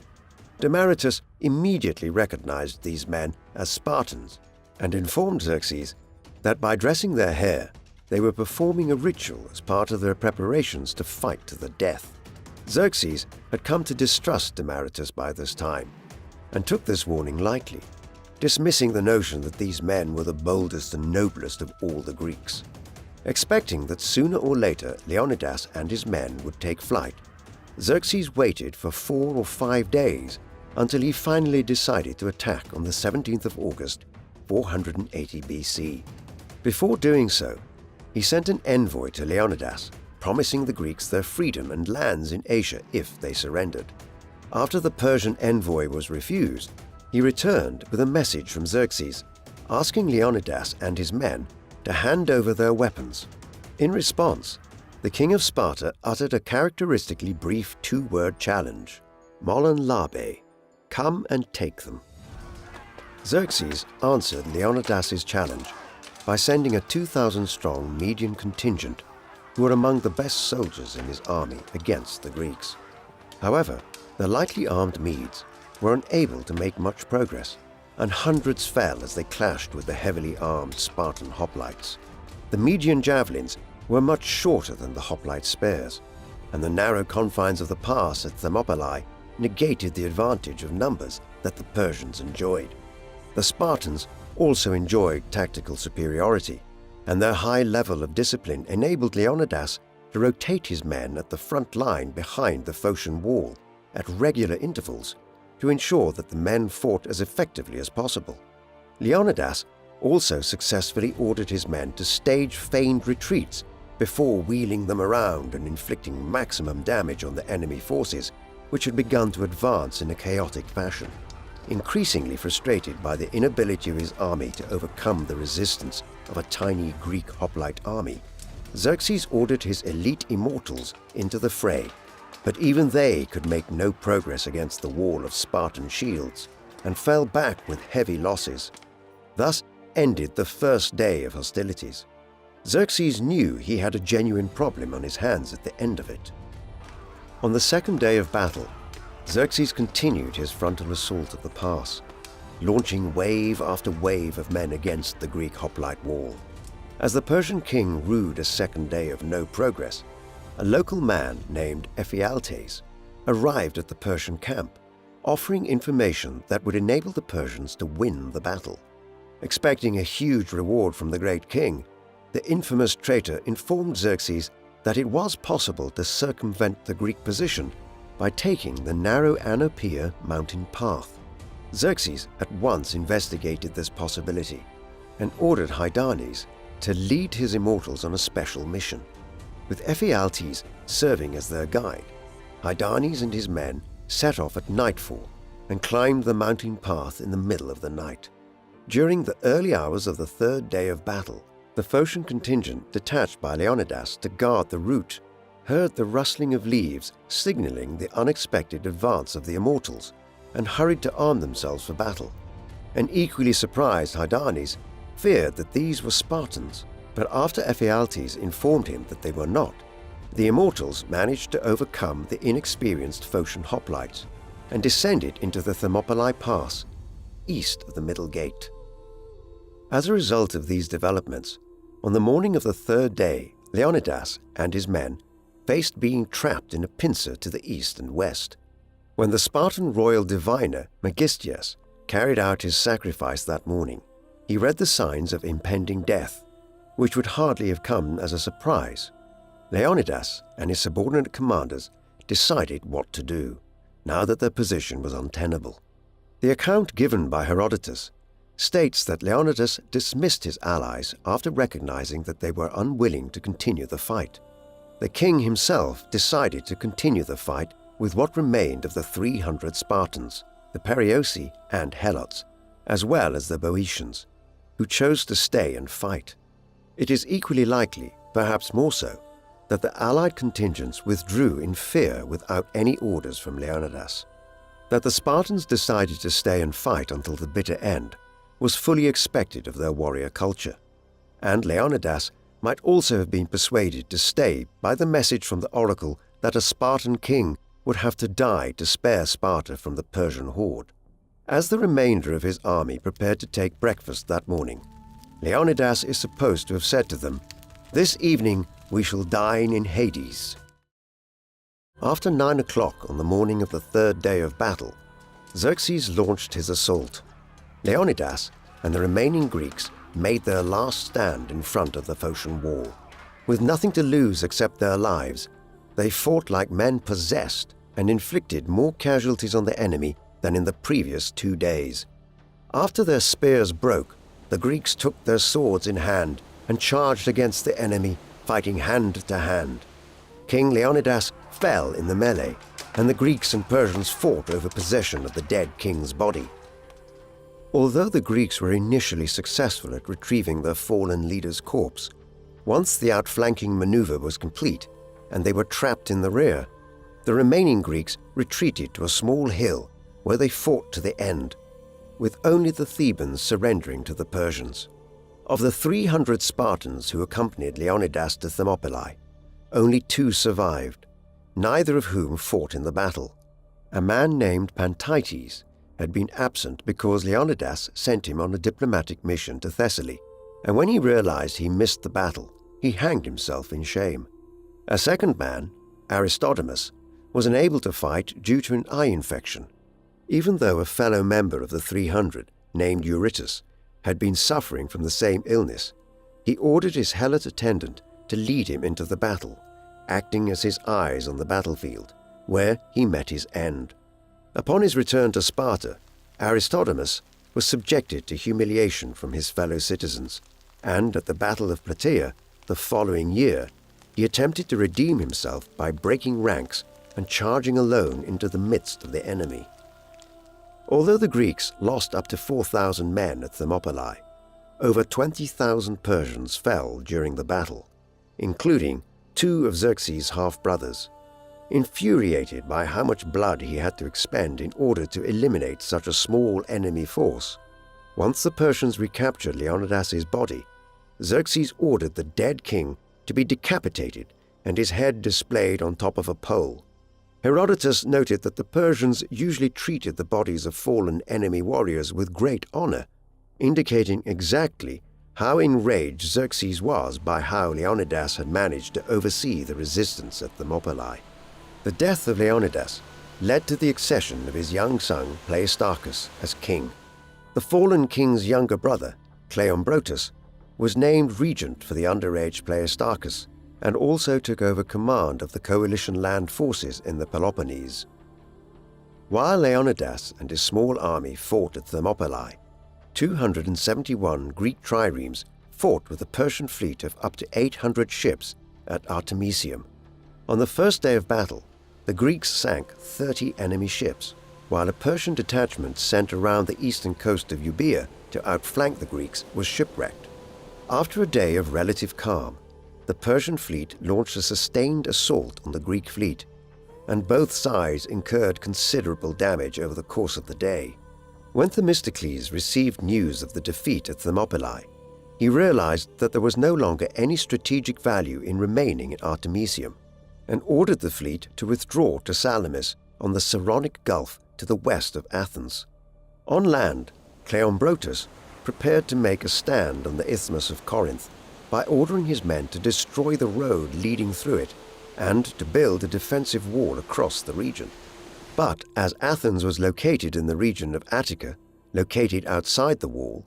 Demaratus immediately recognized these men as Spartans and informed Xerxes that by dressing their hair, they were performing a ritual as part of their preparations to fight to the death. Xerxes had come to distrust Demaratus by this time and took this warning lightly, dismissing the notion that these men were the boldest and noblest of all the Greeks. Expecting that sooner or later Leonidas and his men would take flight, Xerxes waited for 4 or 5 days until he finally decided to attack on the 17th of August, 480 BC. Before doing so, he sent an envoy to Leonidas, promising the Greeks their freedom and lands in Asia if they surrendered. After the Persian envoy was refused, he returned with a message from Xerxes, asking Leonidas and his men to hand over their weapons. In response, the king of Sparta uttered a characteristically brief 2-word challenge, "Molon labe," come and take them. Xerxes answered Leonidas's challenge by sending a 2,000-strong Median contingent who were among the best soldiers in his army against the Greeks. However, the lightly armed Medes were unable to make much progress, and hundreds fell as they clashed with the heavily armed Spartan hoplites. The Median javelins were much shorter than the hoplite spears, and the narrow confines of the pass at Thermopylae negated the advantage of numbers that the Persians enjoyed. The Spartans also enjoyed tactical superiority, and their high level of discipline enabled Leonidas to rotate his men at the front line behind the Phocian wall at regular intervals to ensure that the men fought as effectively as possible. Leonidas also successfully ordered his men to stage feigned retreats before wheeling them around and inflicting maximum damage on the enemy forces, which had begun to advance in a chaotic fashion. Increasingly frustrated by the inability of his army to overcome the resistance of a tiny Greek hoplite army, Xerxes ordered his elite immortals into the fray, but even they could make no progress against the wall of Spartan shields and fell back with heavy losses. Thus ended the first day of hostilities. Xerxes knew he had a genuine problem on his hands at the end of it. On the second day of battle, Xerxes continued his frontal assault of the pass, launching wave after wave of men against the Greek hoplite wall. As the Persian king rued a second day of no progress, a local man named Ephialtes arrived at the Persian camp, offering information that would enable the Persians to win the battle. Expecting a huge reward from the great king, the infamous traitor informed Xerxes that it was possible to circumvent the Greek position by taking the narrow Anopea mountain path. Xerxes at once investigated this possibility and ordered Hydarnes to lead his immortals on a special mission. With Ephialtes serving as their guide, Hydarnes and his men set off at nightfall and climbed the mountain path in the middle of the night. During the early hours of the third day of battle, the Phocian contingent detached by Leonidas to guard the route heard the rustling of leaves signaling the unexpected advance of the immortals and hurried to arm themselves for battle. An equally surprised Hydarnes feared that these were Spartans, but after Ephialtes informed him that they were not, the immortals managed to overcome the inexperienced Phocian hoplites and descended into the Thermopylae Pass, east of the Middle Gate. As a result of these developments, on the morning of the third day, Leonidas and his men faced being trapped in a pincer to the east and west. When the Spartan royal diviner Megistias carried out his sacrifice that morning, he read the signs of impending death, which would hardly have come as a surprise. Leonidas and his subordinate commanders decided what to do, now that their position was untenable. The account given by Herodotus states that Leonidas dismissed his allies after recognizing that they were unwilling to continue the fight. The king himself decided to continue the fight with what remained of the 300 Spartans, the Perioeci and Helots, as well as the Boeotians, who chose to stay and fight. It is equally likely, perhaps more so, that the allied contingents withdrew in fear without any orders from Leonidas. That the Spartans decided to stay and fight until the bitter end was fully expected of their warrior culture, and Leonidas might also have been persuaded to stay by the message from the oracle that a Spartan king would have to die to spare Sparta from the Persian horde. As the remainder of his army prepared to take breakfast that morning, Leonidas is supposed to have said to them, "This evening we shall dine in Hades." After 9 o'clock on the morning of the third day of battle, Xerxes launched his assault. Leonidas and the remaining Greeks made their last stand in front of the Phocian wall. With nothing to lose except their lives, they fought like men possessed and inflicted more casualties on the enemy than in the previous 2 days. After their spears broke, the Greeks took their swords in hand and charged against the enemy, fighting hand to hand. King Leonidas fell in the melee, and the Greeks and Persians fought over possession of the dead king's body. Although the Greeks were initially successful at retrieving their fallen leader's corpse, once the outflanking maneuver was complete and they were trapped in the rear, the remaining Greeks retreated to a small hill where they fought to the end, with only the Thebans surrendering to the Persians. Of the 300 Spartans who accompanied Leonidas to Thermopylae, only 2 survived, neither of whom fought in the battle. A man named Pantites had been absent because Leonidas sent him on a diplomatic mission to Thessaly, and when he realized he missed the battle, he hanged himself in shame. A second man, Aristodemus, was unable to fight due to an eye infection. Even though a fellow member of the 300, named Eurytus, had been suffering from the same illness, he ordered his helot attendant to lead him into the battle, acting as his eyes on the battlefield, where he met his end. Upon his return to Sparta, Aristodemus was subjected to humiliation from his fellow citizens, and at the Battle of Plataea the following year, he attempted to redeem himself by breaking ranks and charging alone into the midst of the enemy. Although the Greeks lost up to 4,000 men at Thermopylae, over 20,000 Persians fell during the battle, including 2 of Xerxes' half-brothers. Infuriated by how much blood he had to expend in order to eliminate such a small enemy force, once the Persians recaptured Leonidas's body, Xerxes ordered the dead king to be decapitated and his head displayed on top of a pole. Herodotus noted that the Persians usually treated the bodies of fallen enemy warriors with great honor, indicating exactly how enraged Xerxes was by how Leonidas had managed to oversee the resistance at Thermopylae. The death of Leonidas led to the accession of his young son Pleistarchus as king. The fallen king's younger brother, Cleombrotus, was named regent for the underage Pleistarchus and also took over command of the coalition land forces in the Peloponnese. While Leonidas and his small army fought at Thermopylae, 271 Greek triremes fought with a Persian fleet of up to 800 ships at Artemisium. On the first day of battle, the Greeks sank 30 enemy ships, while a Persian detachment sent around the eastern coast of Euboea to outflank the Greeks was shipwrecked. After a day of relative calm, the Persian fleet launched a sustained assault on the Greek fleet, and both sides incurred considerable damage over the course of the day. When Themistocles received news of the defeat at Thermopylae, he realized that there was no longer any strategic value in remaining at Artemisium, and ordered the fleet to withdraw to Salamis on the Saronic Gulf to the west of Athens. On land, Cleombrotus prepared to make a stand on the Isthmus of Corinth by ordering his men to destroy the road leading through it and to build a defensive wall across the region. But as Athens was located in the region of Attica, located outside the wall,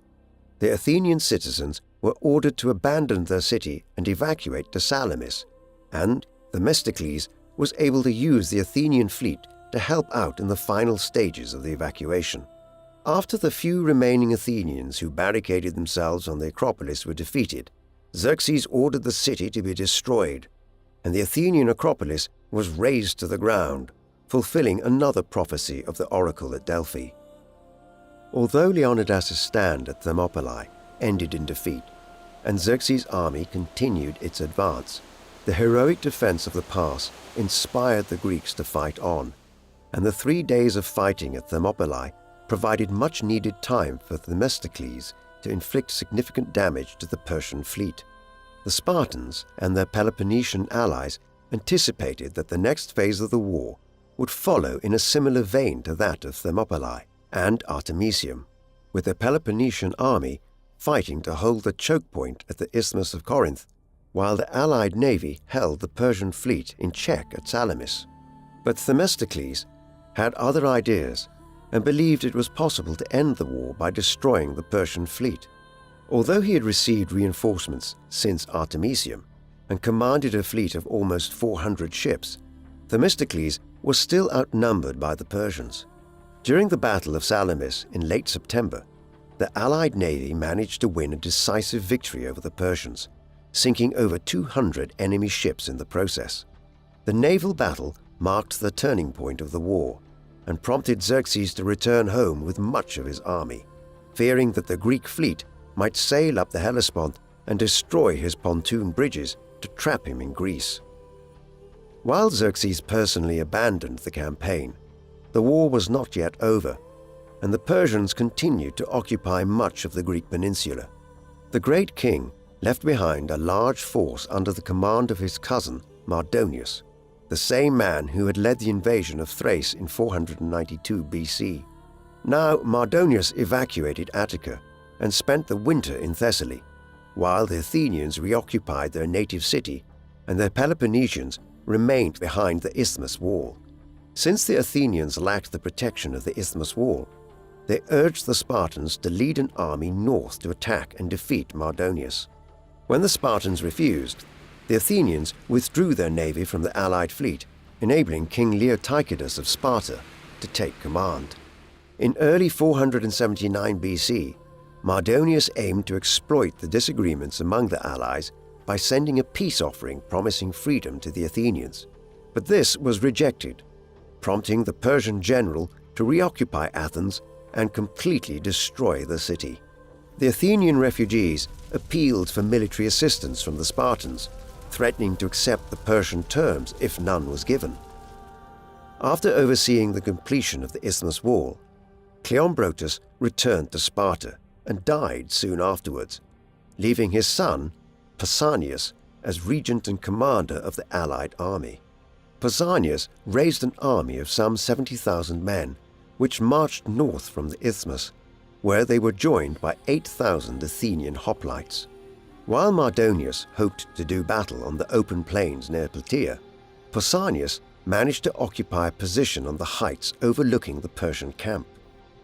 the Athenian citizens were ordered to abandon their city and evacuate to Salamis, and Themistocles was able to use the Athenian fleet to help out in the final stages of the evacuation. After the few remaining Athenians who barricaded themselves on the Acropolis were defeated, Xerxes ordered the city to be destroyed, and the Athenian Acropolis was razed to the ground, fulfilling another prophecy of the oracle at Delphi. Although Leonidas' stand at Thermopylae ended in defeat, and Xerxes' army continued its advance, the heroic defense of the pass inspired the Greeks to fight on, and the 3 days of fighting at Thermopylae provided much-needed time for Themistocles to inflict significant damage to the Persian fleet. The Spartans and their Peloponnesian allies anticipated that the next phase of the war would follow in a similar vein to that of Thermopylae and Artemisium, with the Peloponnesian army fighting to hold the choke point at the Isthmus of Corinth, while the allied navy held the Persian fleet in check at Salamis. But Themistocles had other ideas and believed it was possible to end the war by destroying the Persian fleet. Although he had received reinforcements since Artemisium and commanded a fleet of almost 400 ships, Themistocles was still outnumbered by the Persians. During the Battle of Salamis in late September, the Allied navy managed to win a decisive victory over the Persians, sinking over 200 enemy ships in the process. The naval battle marked the turning point of the war and prompted Xerxes to return home with much of his army, fearing that the Greek fleet might sail up the Hellespont and destroy his pontoon bridges to trap him in Greece. While Xerxes personally abandoned the campaign, the war was not yet over, and the Persians continued to occupy much of the Greek peninsula. The great king left behind a large force under the command of his cousin Mardonius, the same man who had led the invasion of Thrace in 492 BC. Now Mardonius evacuated Attica and spent the winter in Thessaly, while the Athenians reoccupied their native city and the Peloponnesians remained behind the Isthmus wall. Since the Athenians lacked the protection of the Isthmus wall, they urged the Spartans to lead an army north to attack and defeat Mardonius. When the Spartans refused, the Athenians withdrew their navy from the allied fleet, enabling King Leonidas of Sparta to take command. In early 479 BC, Mardonius aimed to exploit the disagreements among the allies by sending a peace offering promising freedom to the Athenians. But this was rejected, prompting the Persian general to reoccupy Athens and completely destroy the city. The Athenian refugees appealed for military assistance from the Spartans, threatening to accept the Persian terms if none was given. After overseeing the completion of the Isthmus wall, Cleombrotus returned to Sparta and died soon afterwards, leaving his son, Pausanias, as regent and commander of the allied army. Pausanias raised an army of some 70,000 men, which marched north from the Isthmus, where they were joined by 8,000 Athenian hoplites. While Mardonius hoped to do battle on the open plains near Plataea, Pausanias managed to occupy a position on the heights overlooking the Persian camp.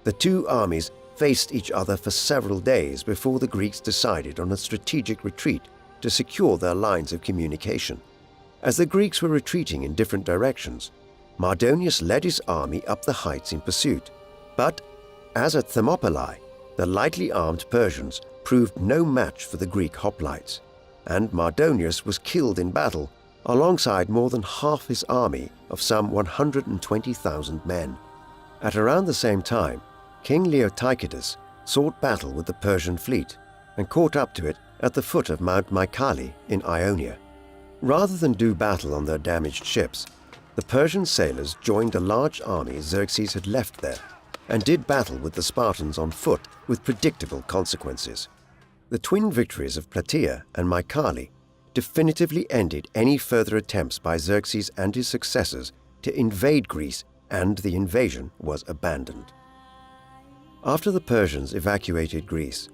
The two armies faced each other for several days before the Greeks decided on a strategic retreat to secure their lines of communication. As the Greeks were retreating in different directions, Mardonius led his army up the heights in pursuit. But, as at Thermopylae, the lightly armed Persians proved no match for the Greek hoplites, and Mardonius was killed in battle alongside more than half his army of some 120,000 men. At around the same time, King Leonidas sought battle with the Persian fleet and caught up to it at the foot of Mount Mycale in Ionia. Rather than do battle on their damaged ships, the Persian sailors joined a large army Xerxes had left there and did battle with the Spartans on foot with predictable consequences. The twin victories of Plataea and Mycale definitively ended any further attempts by Xerxes and his successors to invade Greece, and the invasion was abandoned. After the Persians evacuated Greece,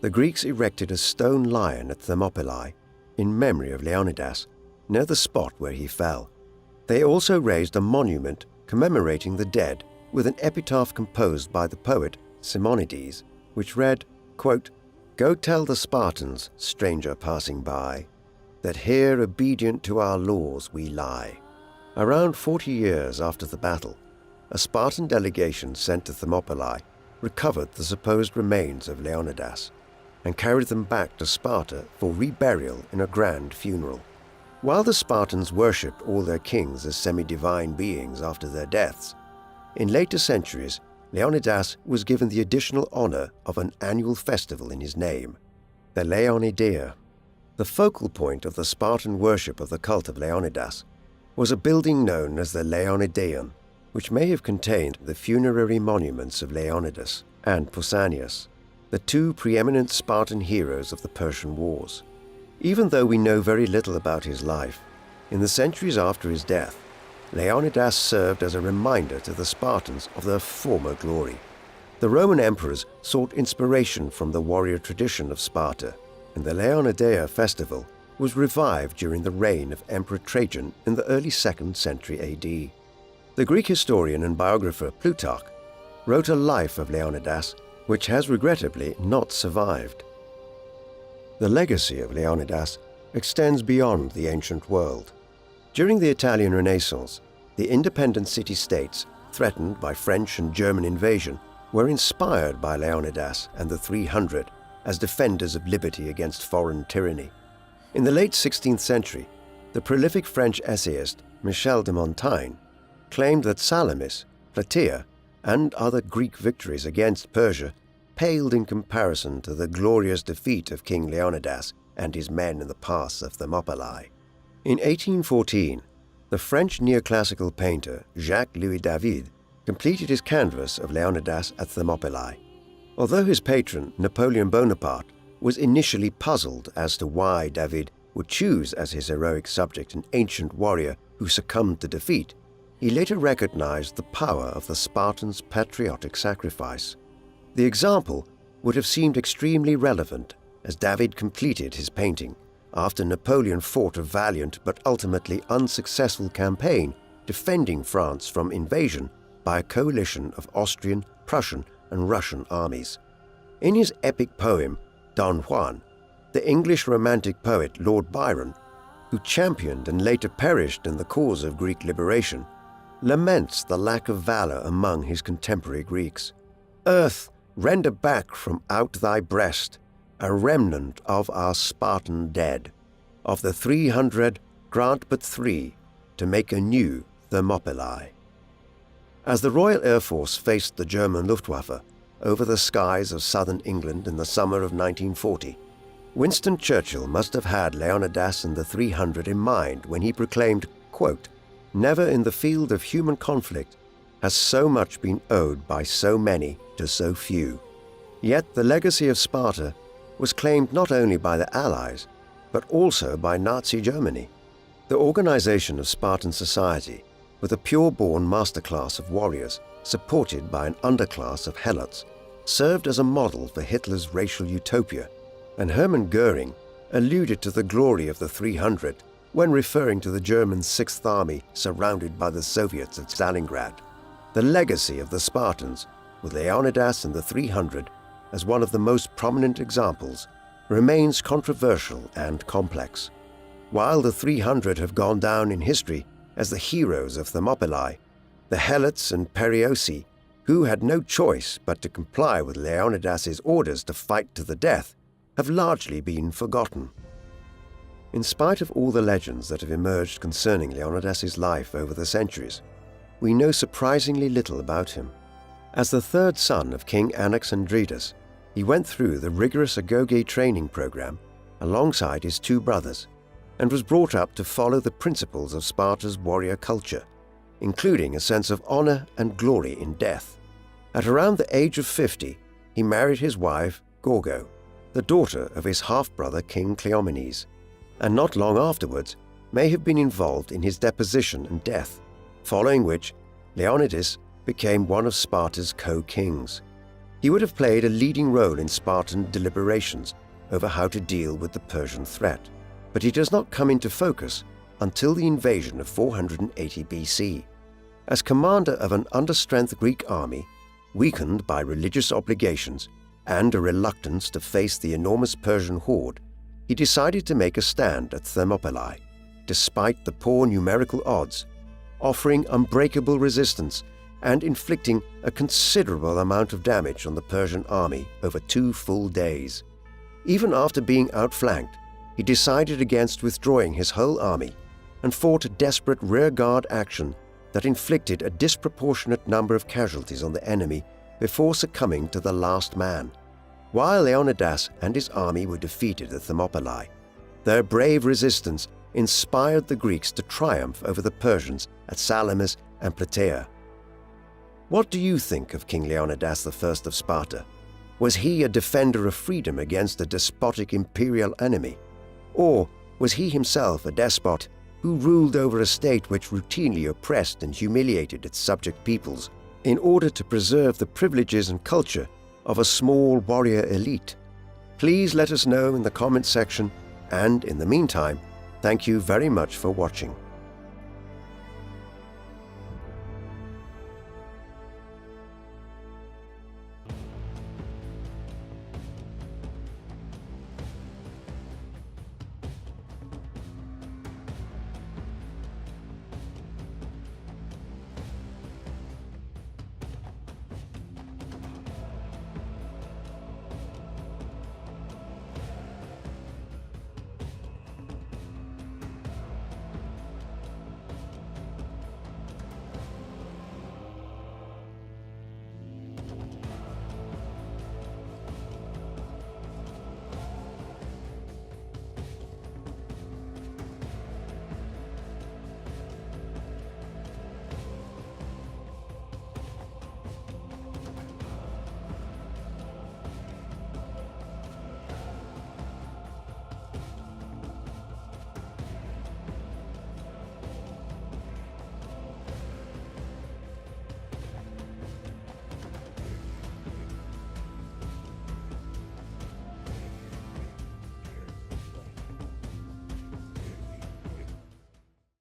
the Greeks erected a stone lion at Thermopylae in memory of Leonidas, near the spot where he fell. They also raised a monument commemorating the dead with an epitaph composed by the poet Simonides, which read, quote, "Go tell the Spartans, stranger passing by, that here obedient to our laws we lie." Around 40 years after the battle, a Spartan delegation sent to Thermopylae recovered the supposed remains of Leonidas and carried them back to Sparta for reburial in a grand funeral. While the Spartans worshipped all their kings as semi-divine beings after their deaths, in later centuries, Leonidas was given the additional honor of an annual festival in his name, the Leonidaea. The focal point of the Spartan worship of the cult of Leonidas was a building known as the Leonidaion, which may have contained the funerary monuments of Leonidas and Pausanias, the two preeminent Spartan heroes of the Persian Wars. Even though we know very little about his life, in the centuries after his death, Leonidas served as a reminder to the Spartans of their former glory. The Roman emperors sought inspiration from the warrior tradition of Sparta, and the Leonidaea festival was revived during the reign of Emperor Trajan in the early 2nd century AD. The Greek historian and biographer Plutarch wrote a life of Leonidas, which has regrettably not survived. The legacy of Leonidas extends beyond the ancient world. During the Italian Renaissance, the independent city-states, threatened by French and German invasion, were inspired by Leonidas and the 300 as defenders of liberty against foreign tyranny. In the late 16th century, the prolific French essayist Michel de Montaigne claimed that Salamis, Plataea, and other Greek victories against Persia paled in comparison to the glorious defeat of King Leonidas and his men in the pass of Thermopylae. In 1814, the French neoclassical painter Jacques-Louis David completed his canvas of Leonidas at Thermopylae. Although his patron, Napoleon Bonaparte, was initially puzzled as to why David would choose as his heroic subject an ancient warrior who succumbed to defeat, he later recognized the power of the Spartans' patriotic sacrifice. The example would have seemed extremely relevant as David completed his painting after Napoleon fought a valiant but ultimately unsuccessful campaign defending France from invasion by a coalition of Austrian, Prussian, and Russian armies. In his epic poem, Don Juan, the English romantic poet Lord Byron, who championed and later perished in the cause of Greek liberation, laments the lack of valor among his contemporary Greeks. "Earth, render back from out thy breast a remnant of our Spartan dead. Of the 300, grant but 3 to make a new Thermopylae." As the Royal Air Force faced the German Luftwaffe over the skies of southern England in the summer of 1940, Winston Churchill must have had Leonidas and the 300 in mind when he proclaimed, quote, "Never in the field of human conflict has so much been owed by so many to so few." Yet the legacy of Sparta was claimed not only by the Allies, but also by Nazi Germany. The organization of Spartan society, with a pure-born masterclass of warriors supported by an underclass of helots, served as a model for Hitler's racial utopia, and Hermann Goering alluded to the glory of the 300 when referring to the German Sixth Army surrounded by the Soviets at Stalingrad. The legacy of the Spartans, with Leonidas and the 300 as one of the most prominent examples, remains controversial and complex. While the 300 have gone down in history as the heroes of Thermopylae, the Helots and Perioeci, who had no choice but to comply with Leonidas's orders to fight to the death, have largely been forgotten. In spite of all the legends that have emerged concerning Leonidas's life over the centuries, we know surprisingly little about him. As the third son of King Anaxandridas, he went through the rigorous agoge training program alongside his 2 brothers and was brought up to follow the principles of Sparta's warrior culture, including a sense of honor and glory in death. At around the age of 50, he married his wife, Gorgo, the daughter of his half-brother King Cleomenes, and not long afterwards may have been involved in his deposition and death, following which Leonidas became one of Sparta's co-kings. He would have played a leading role in Spartan deliberations over how to deal with the Persian threat, but he does not come into focus until the invasion of 480 BC. As commander of an understrength Greek army, weakened by religious obligations and a reluctance to face the enormous Persian horde, he decided to make a stand at Thermopylae, despite the poor numerical odds, offering unbreakable resistance and inflicting a considerable amount of damage on the Persian army over 2 full days. Even after being outflanked, he decided against withdrawing his whole army and fought a desperate rearguard action that inflicted a disproportionate number of casualties on the enemy before succumbing to the last man. While Leonidas and his army were defeated at Thermopylae, their brave resistance inspired the Greeks to triumph over the Persians at Salamis and Plataea. What do you think of King Leonidas I of Sparta? Was he a defender of freedom against a despotic imperial enemy? Or was he himself a despot who ruled over a state which routinely oppressed and humiliated its subject peoples in order to preserve the privileges and culture of a small warrior elite? Please let us know in the comments section, and in the meantime, thank you very much for watching.